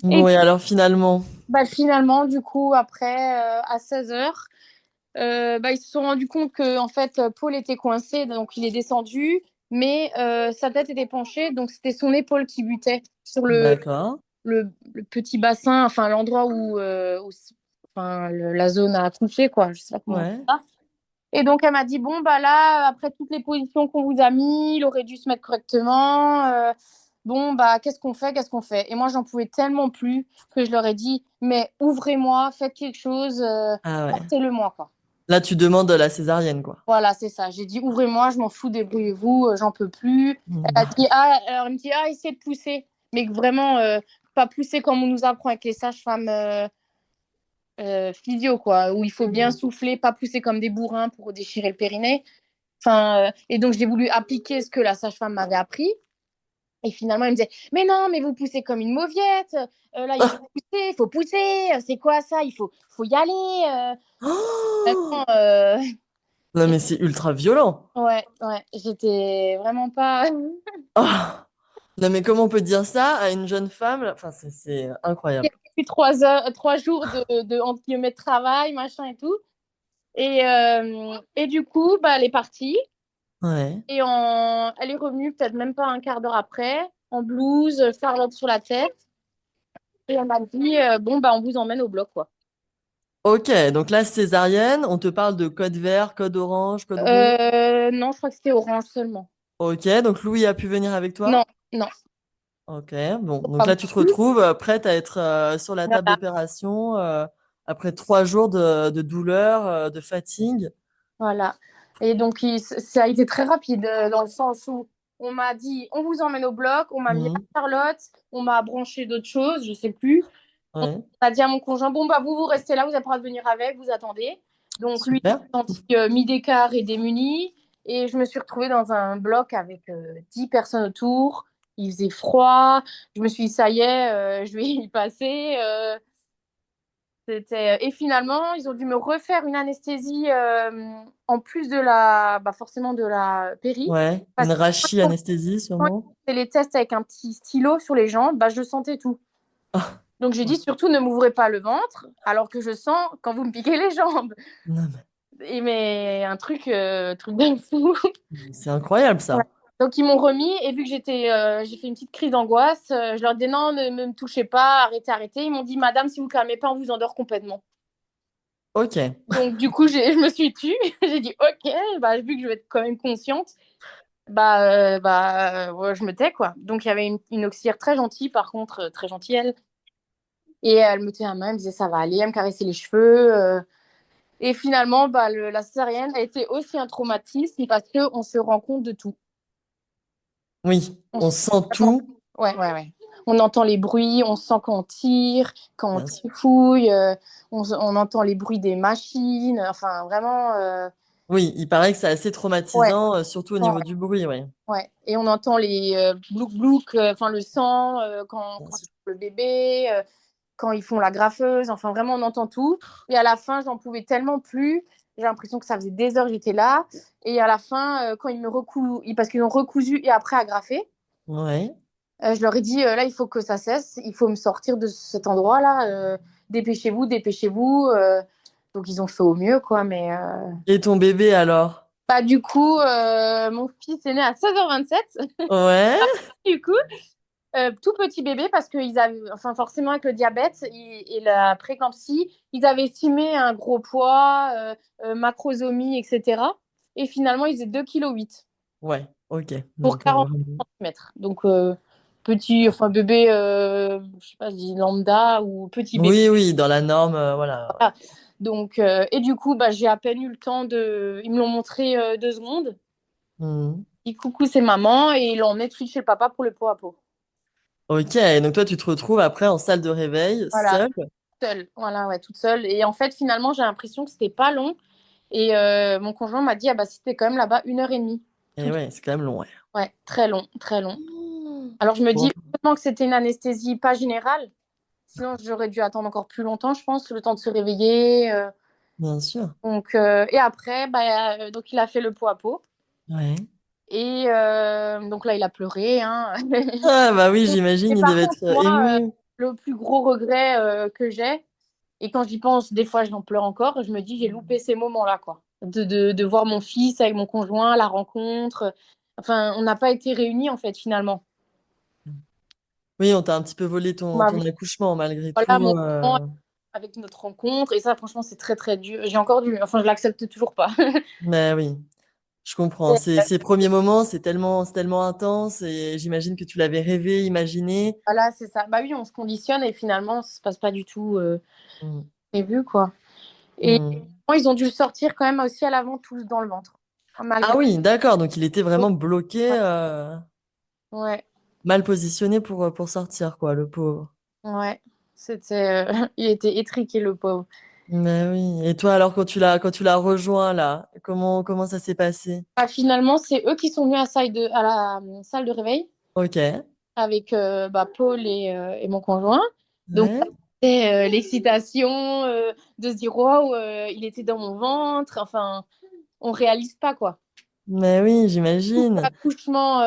S2: Et
S1: Bon, et alors finalement,
S2: bah, finalement, du coup, après, à 16 heures, bah, ils se sont rendus compte que en fait Paul était coincé, donc il est descendu, mais sa tête était penchée, donc c'était son épaule qui butait sur
S1: d'accord.
S2: le petit bassin, enfin l'endroit enfin, la zone à accoucher, quoi. Je sais pas comment on dit
S1: Ouais.
S2: ça. Et donc elle m'a dit bon bah là après toutes les positions qu'on vous a mis, il aurait dû se mettre correctement. Bon bah qu'est-ce qu'on fait? Et moi j'en pouvais tellement plus que je leur ai dit mais ouvrez-moi, faites quelque chose,
S1: Ah ouais.
S2: portez-le moi, quoi.
S1: Là, tu demandes la césarienne, quoi.
S2: Voilà, c'est ça. J'ai dit, ouvrez-moi, je m'en fous, débrouillez-vous, j'en peux plus. Elle
S1: Hmm.
S2: a dit, ah, alors elle me dit, ah, essayez de pousser. Mais que vraiment, pas pousser comme on nous apprend avec les sages-femmes physio, quoi, où il faut bien souffler, pas pousser comme des bourrins pour déchirer le périnée. Enfin, et donc, j'ai voulu appliquer ce que la sage-femme m'avait appris. Et finalement, elle me disait, mais non, mais vous poussez comme une mauviette. Là, il faut pousser. C'est quoi ça? Il faut y aller.
S1: Oh,
S2: Vraiment,
S1: non, mais c'est ultra violent.
S2: ouais, ouais, j'étais vraiment pas.
S1: Oh, non, mais comment on peut dire ça à une jeune femme? Enfin, c'est
S2: J'ai
S1: incroyable.
S2: eu 3 jours de entre guillemets, de travail, machin et tout. Et du coup, bah, elle est partie.
S1: Ouais.
S2: Elle est revenue peut-être même pas un quart d'heure après, en blouse, charlotte sur la tête. Et elle m'a dit, bon, bah, on vous emmène au bloc, quoi.
S1: Ok, donc là, césarienne, on te parle de code vert, code orange, code rouge.
S2: Non, je crois que c'était orange seulement.
S1: Ok, donc Louis a pu venir avec
S2: Non,
S1: toi?
S2: non,
S1: Ok, bon, donc
S2: pas
S1: là, tu te
S2: voulu.
S1: retrouves prête à être sur la table
S2: Voilà,
S1: d'opération après 3 jours de douleur, de fatigue.
S2: voilà. Et donc, ça a été très rapide, dans le sens où on m'a dit, on vous emmène au bloc, on m'a mis
S1: Mhm.
S2: à Charlotte, on m'a branché d'autres choses, je sais plus. On
S1: Ouais,
S2: a dit à mon conjoint, bon, bah, vous restez là, vous n'avez pas le droit de venir avec, vous attendez. Donc, lui, il s'est
S1: super.
S2: senti mis d'écart et démuni. Et je me suis retrouvée dans un bloc avec 10 personnes autour. Il faisait froid. Je me suis dit, ça y est, je vais y passer. Et finalement, ils ont dû me refaire une anesthésie en plus forcément de la péri.
S1: Ouais, une
S2: Parce que
S1: anesthésie
S2: quand ils
S1: sûrement.
S2: faisaient les tests avec un petit stylo sur les jambes, je sentais tout.
S1: Ah,
S2: Donc j'ai
S1: ouais.
S2: dit surtout ne m'ouvrez pas le ventre alors que je sens quand vous me piquez les jambes.
S1: Non,
S2: Mais un truc de fou.
S1: mais c'est incroyable
S2: Ouais.
S1: ça.
S2: Donc ils m'ont remis et vu que j'ai fait une petite crise d'angoisse, je leur ai dit non, ne me touchez pas, arrêtez, arrêtez. Ils m'ont dit madame, si vous ne calmez pas, on vous endort complètement.
S1: Ok.
S2: Donc du coup, je me suis tue. J'ai dit ok, vu que je vais être quand même consciente, ouais, je me tais quoi. Donc il y avait une auxiliaire très gentille, par contre, très gentille elle. Et elle me tenait la main, elle me disait ça va aller, elle me caressait les cheveux. Et finalement, la césarienne a été aussi un traumatisme parce qu'on se rend compte de tout.
S1: Oui,
S2: On
S1: on
S2: se-
S1: sent tout.
S2: Ouais, ouais, ouais. On entend les bruits, on sent quand on tire, quand on
S1: Bien sûr.
S2: trifouille, on entend les bruits des machines. Enfin, vraiment,
S1: Oui, il paraît que c'est assez
S2: ouais,
S1: traumatisant, surtout au
S2: ouais,
S1: niveau du bruit, oui.
S2: ouais. Et on entend les blouk-blouk, enfin le sang,
S1: Bien
S2: quand
S1: sûr.
S2: le bébé, quand ils font la graffeuse. Enfin, vraiment, on entend tout. Et à la fin, j'en pouvais tellement plus. J'ai l'impression que ça faisait des heures que j'étais là. Et à la fin, quand ils me parce qu'ils ont recousu et après agrafé,
S1: Ouais.
S2: je leur ai dit, là, il faut que ça cesse, il faut me sortir de cet endroit-là, dépêchez-vous, dépêchez-vous. Donc, ils ont fait au mieux, quoi. Mais
S1: Et ton bébé alors?
S2: du coup, mon fils est né à 16h27.
S1: Ouais.
S2: Du coup, tout petit bébé, parce qu'ils avaient, enfin, forcément, avec le diabète et la préclampsie, ils avaient estimé un gros poids, macrosomie, etc. Et finalement, ils faisaient 2,8 kg
S1: Ouais, ok.
S2: pour
S1: Donc,
S2: 40 cm. Donc, petit, enfin bébé, je sais pas, je dis lambda ou petit bébé.
S1: oui, oui, dans la norme, voilà.
S2: Voilà. Donc, et du coup, j'ai à peine eu le temps de. Ils me l'ont montré 2 secondes.
S1: Mhm.
S2: Ils dit coucou, c'est maman, et ils l'ont emmené tout de suite chez le papa pour le pot à pot.
S1: Ok, et donc toi, tu te retrouves après en salle de réveil,
S2: Voilà,
S1: seule.
S2: seule. Voilà, ouais, toute seule. Et en fait, finalement, j'ai l'impression que c'était pas long. Et mon conjoint m'a dit, ah si t'es quand même là-bas 1h30.
S1: Et
S2: Toute.
S1: ouais, c'est quand même long, ouais.
S2: Ouais, très long, très long.
S1: Mhm.
S2: Alors je me
S1: Bon,
S2: dis, heureusement que c'était une anesthésie pas générale. Sinon, j'aurais dû attendre encore plus longtemps, je pense, le temps de se réveiller.
S1: bien sûr.
S2: Donc, et après, donc il a fait le pot à pot.
S1: Ouais.
S2: Et donc là, il a pleuré, hein.
S1: Ah, bah oui, j'imagine,
S2: Et
S1: il
S2: par
S1: devait
S2: contre,
S1: être
S2: moi,
S1: ému.
S2: le plus gros regret que j'ai, et quand j'y pense, des fois, j'en pleure encore, je me dis, j'ai loupé ces moments-là, quoi. De voir mon fils avec mon conjoint, la rencontre. Enfin, on n'a pas été réunis, en fait, finalement.
S1: Oui, on t'a un petit peu volé
S2: On
S1: ton
S2: m'avait-
S1: accouchement, malgré
S2: Voilà,
S1: tout.
S2: mon conjoint avec notre rencontre. Et ça, franchement, c'est très, très dur. J'ai encore enfin, je l'accepte toujours pas.
S1: Mais oui, je comprends. Ces premiers moments, c'est tellement intense et j'imagine que tu l'avais rêvé, imaginé.
S2: Voilà, c'est ça. Oui, on se conditionne et finalement, ça se passe pas du tout
S1: Mm.
S2: prévu, quoi. Et
S1: Mm.
S2: moi, ils ont dû le sortir quand même aussi à l'avant, tous dans le ventre.
S1: Ah
S2: Malgré.
S1: oui, d'accord. Donc il était vraiment bloqué,
S2: Ouais,
S1: mal positionné pour sortir, quoi, le pauvre.
S2: ouais. C'était, il était étriqué, le pauvre.
S1: Mais oui. Et toi, alors, quand tu l'as rejoint, là, comment ça s'est passé?
S2: Finalement, c'est eux qui sont venus à la salle de réveil
S1: Ok.
S2: avec Paul et mon conjoint. Donc,
S1: Ouais.
S2: c'était l'excitation de se dire, waouh, il était dans mon ventre. Enfin, on réalise pas, quoi.
S1: Mais oui, j'imagine.
S2: Accouchement,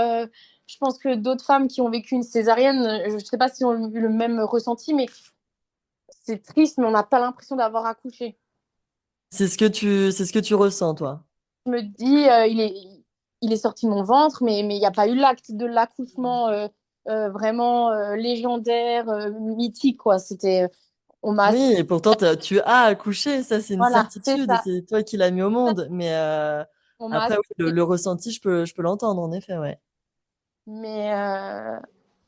S2: je pense que d'autres femmes qui ont vécu une césarienne, je ne sais pas si ont eu le même ressenti, mais c'est triste, mais on n'a pas l'impression d'avoir accouché.
S1: C'est ce que tu ressens, toi.
S2: Je me dis, il est sorti de mon ventre, mais il n'y a pas eu l'acte de l'accouchement vraiment légendaire, mythique, quoi. On m'a,
S1: Oui, et pourtant, tu as accouché, ça, c'est une
S2: voilà, c'est
S1: certitude,
S2: ça.
S1: c'est toi qui l'as mis au monde. Mais
S2: On m'a
S1: après, oui,
S2: assistée.
S1: le ressenti, je peux l'entendre, en effet, ouais.
S2: Mais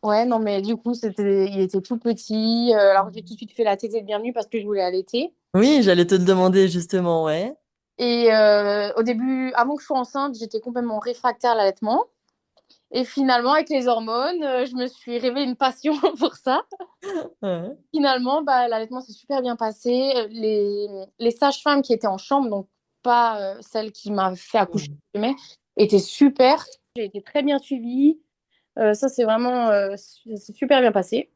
S2: ouais, non, mais du coup, il était tout petit. Alors, j'ai tout de suite fait la tétée de bienvenue parce que je voulais allaiter.
S1: Oui, j'allais te le demander, justement, ouais.
S2: Et au début, avant que je sois enceinte, j'étais complètement réfractaire à l'allaitement. Et finalement, avec les hormones, je me suis révélée une passion pour ça.
S1: Ouais.
S2: Finalement, l'allaitement s'est super bien passé. Les sages-femmes qui étaient en chambre, donc pas celle qui m'a fait accoucher,
S1: Mm.
S2: étaient super. J'ai été très bien suivie. Ça, c'est vraiment c'est super bien passé.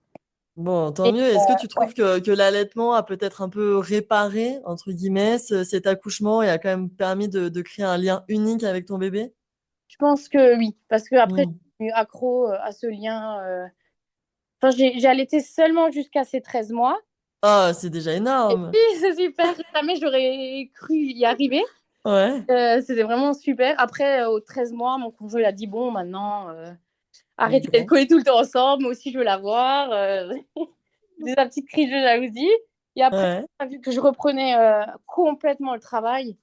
S1: Bon, tant
S2: Et,
S1: mieux. Est-ce que tu
S2: ouais,
S1: trouves que l'allaitement a peut-être un peu réparé, entre guillemets, cet accouchement et a quand même permis de créer un lien unique avec ton bébé?
S2: je pense que oui, parce que après,
S1: Hmm.
S2: je suis accro à ce lien. Enfin, j'ai allaité seulement jusqu'à ses 13 mois.
S1: Ah, c'est déjà
S2: Et
S1: énorme.
S2: puis, c'est super. Jamais j'aurais cru y arriver.
S1: Ouais.
S2: C'était vraiment super. Après, aux 13 mois, mon conjoint il a dit, bon, maintenant, arrêtez d'être
S1: Ok.
S2: collés tout le temps ensemble. Moi aussi, je veux la voir. Des petites crise de jalousie. Et après,
S1: Ouais.
S2: vu que je reprenais complètement le travail,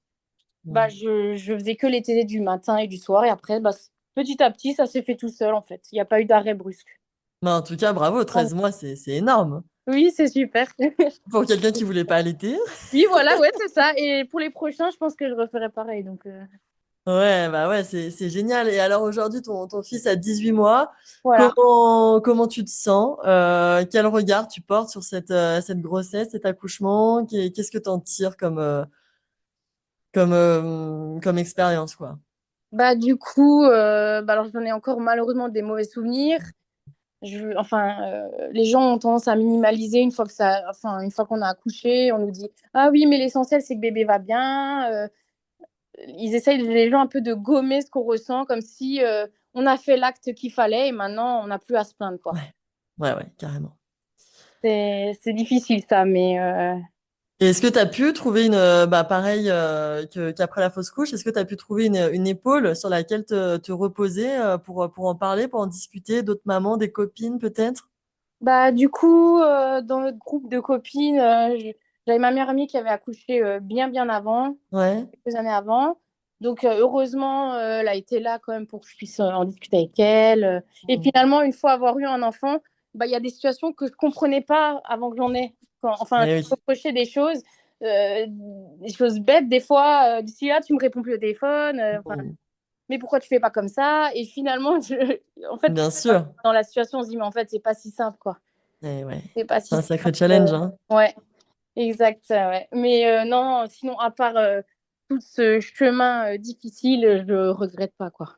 S2: bah,
S1: Hmm.
S2: je faisais que les télés du matin et du soir. Et après, bah, petit à petit, ça s'est fait tout seul, en fait. Il n'y a pas eu d'arrêt brusque.
S1: Mais en tout cas, bravo, 13 mois, c'est énorme.
S2: Oui, c'est super.
S1: Pour quelqu'un qui voulait pas allaiter.
S2: Oui, voilà, ouais, c'est ça. Et pour les prochains, je pense que je referai pareil. Donc,
S1: Ouais, bah ouais, c'est génial. Et alors aujourd'hui, ton fils a 18 mois.
S2: voilà.
S1: Comment tu te sens? Quel regard tu portes sur cette grossesse, cet accouchement? Qu'est-ce que tu en tires comme expérience, quoi?
S2: Bah, du coup, bah, alors j'en ai encore malheureusement des mauvais souvenirs. Les gens ont tendance à minimaliser une fois qu'on a accouché, on nous dit, ah oui, mais l'essentiel c'est que bébé va bien. Ils essayent les gens un peu de gommer ce qu'on ressent, comme si on a fait l'acte qu'il fallait et maintenant on n'a plus à se plaindre, quoi.
S1: Ouais, ouais, ouais, carrément.
S2: C'est difficile ça, mais
S1: Et est-ce que tu as pu trouver bah pareil qu'après la fausse couche, est-ce que tu as pu trouver une épaule sur laquelle te reposer pour en parler, pour en discuter, d'autres mamans, des copines peut-être?
S2: bah, du coup, dans notre groupe de copines, j'avais ma meilleure amie qui avait accouché bien avant,
S1: Ouais.
S2: quelques années avant. Donc, heureusement, elle a été là quand même pour que je puisse en discuter avec elle. Et
S1: Mm.
S2: finalement, une fois avoir eu un enfant, bah, il y a des situations que je ne comprenais pas avant que j'en ai. Enfin,
S1: Eh
S2: tu
S1: oui.
S2: reprochais des choses bêtes. Des fois, d'ici là, tu me réponds plus au téléphone. Enfin,
S1: Mm.
S2: mais pourquoi tu fais pas comme ça? Et finalement, en fait,
S1: Bien sûr.
S2: dans la situation, on se dit, mais en fait, c'est pas si simple, quoi.
S1: Eh ouais.
S2: C'est pas
S1: C'est
S2: si
S1: un
S2: simple.
S1: sacré challenge, hein.
S2: Ouais, exact, ouais. Mais non, sinon, à part tout ce chemin difficile, je regrette pas, quoi.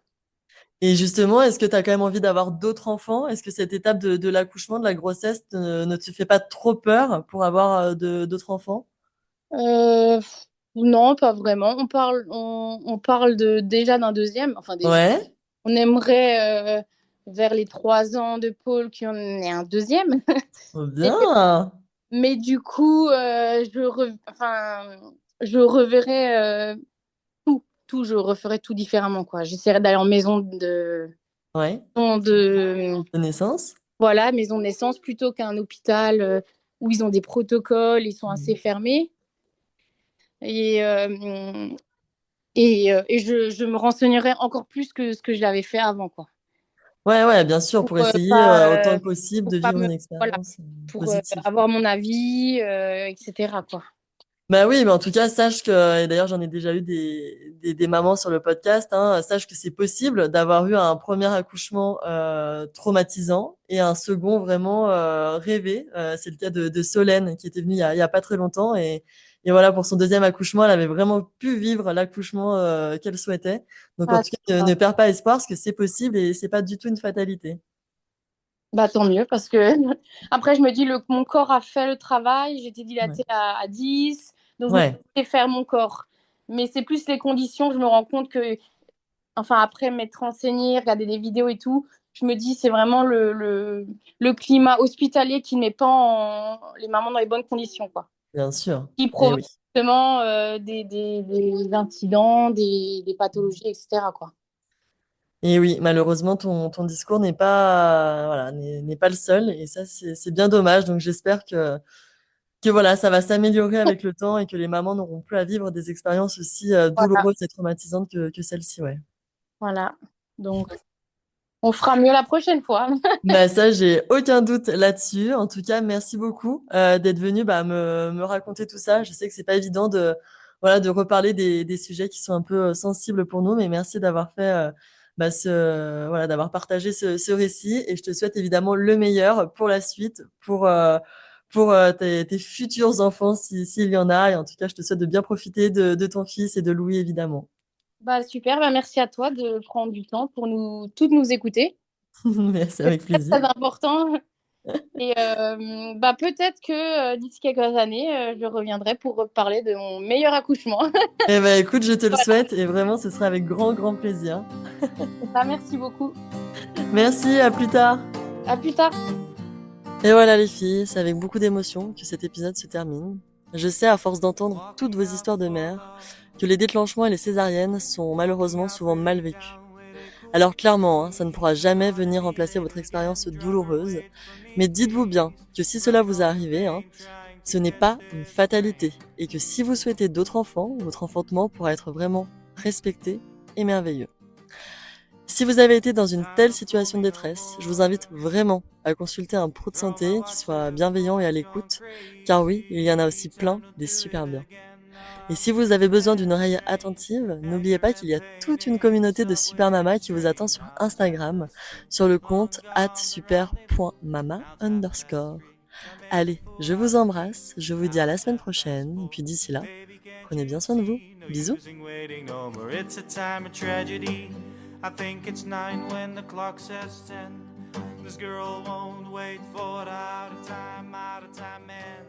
S1: Et justement, est-ce que tu as quand même envie d'avoir d'autres enfants? Est-ce que cette étape de l'accouchement, de la grossesse, ne te fait pas trop peur pour avoir d'autres enfants?
S2: Euh, non, pas vraiment. On parle déjà d'un deuxième. Enfin, déjà,
S1: Ouais.
S2: on aimerait vers les 3 ans de Paul qu'il y en ait un deuxième.
S1: Oh,
S2: Et-
S1: bien.
S2: mais du coup, je reverrai tout, je referais tout différemment, quoi. J'essaierai d'aller en
S1: Ouais.
S2: de,
S1: De naissance?
S2: voilà, maison de naissance plutôt qu'un hôpital où ils ont des protocoles, ils sont assez
S1: Mm.
S2: fermés. Et, euh, et je me renseignerai encore plus que ce que je l'avais fait avant, quoi.
S1: Ouais, ouais, bien sûr, pour essayer autant que possible de
S2: Pour pas
S1: vivre
S2: me,
S1: une
S2: voilà,
S1: expérience
S2: pour
S1: positive, quoi.
S2: avoir mon avis, etc., quoi.
S1: Bah oui, mais en tout cas, sache que, et d'ailleurs j'en ai déjà eu des mamans sur le podcast, hein, sache que c'est possible d'avoir eu un premier accouchement traumatisant et un second vraiment rêvé. C'est le cas de Solène qui était venue il y a pas très longtemps et voilà, pour son deuxième accouchement, elle avait vraiment pu vivre l'accouchement qu'elle souhaitait. Donc en
S2: Ah,
S1: tout cas, ne perds pas espoir parce que c'est possible et c'est pas du tout une fatalité.
S2: bah, tant mieux, parce que après, je me dis, mon corps a fait le travail, j'étais
S1: Ouais.
S2: dilatée à 10, donc je me
S1: Ouais,
S2: laissais faire mon corps. Mais c'est plus les conditions, je me rends compte que, enfin, après m'être renseignée, regarder des vidéos et tout, je me dis, c'est vraiment le climat hospitalier qui met pas les mamans dans les bonnes conditions, quoi.
S1: bien sûr.
S2: Qui
S1: Eh
S2: provoque
S1: oui.
S2: justement des incidents, des pathologies, etc., quoi.
S1: Et oui, malheureusement, ton discours n'est pas, voilà, n'est pas le seul. Et ça, c'est bien dommage. Donc, j'espère que voilà, ça va s'améliorer avec le temps et que les mamans n'auront plus à vivre des expériences aussi
S2: Voilà,
S1: douloureuses et traumatisantes que celle-ci, ouais.
S2: voilà. Donc, on fera mieux la prochaine fois.
S1: Bah, ça, j'ai aucun doute là-dessus. En tout cas, merci beaucoup d'être venu bah, me raconter tout ça. Je sais que c'est pas évident voilà, de reparler des sujets qui sont un peu sensibles pour nous, mais merci d'avoir fait, bah, voilà, d'avoir partagé ce récit. Et je te souhaite évidemment le meilleur pour la suite, pour tes futurs enfants, s'il y en a. Et en tout cas, je te souhaite de bien profiter de ton fils et de Louis, évidemment.
S2: Bah, super, bah, merci à toi de prendre du temps pour toutes nous écouter.
S1: Merci
S2: C'est
S1: avec
S2: très,
S1: plaisir.
S2: très important. Et peut-être que d'ici quelques années, je reviendrai pour parler de mon meilleur accouchement.
S1: Eh ben, écoute, je te le
S2: Voilà.
S1: souhaite et vraiment, ce sera avec grand, grand plaisir.
S2: Merci beaucoup.
S1: Merci, à plus tard.
S2: À plus tard.
S1: Et voilà les filles, c'est avec beaucoup d'émotion que cet épisode se termine. Je sais, à force d'entendre toutes vos histoires de mère, que les déclenchements et les césariennes sont malheureusement souvent mal vécus. Alors clairement, ça ne pourra jamais venir remplacer votre expérience douloureuse, mais dites-vous bien que si cela vous est arrivé, ce n'est pas une fatalité, et que si vous souhaitez d'autres enfants, votre enfantement pourra être vraiment respecté et merveilleux. Si vous avez été dans une telle situation de détresse, je vous invite vraiment à consulter un pro de santé qui soit bienveillant et à l'écoute, car oui, il y en a aussi plein des super bien. Et si vous avez besoin d'une oreille attentive, n'oubliez pas qu'il y a toute une communauté de super mamas qui vous attend sur Instagram, sur le compte @super.mama_. Allez, je vous embrasse, je vous dis à la semaine prochaine, et puis d'ici là, prenez bien soin de vous. Bisous.
S3: I think it's 9 when the clock says 10. This girl won't wait for the out of time ends.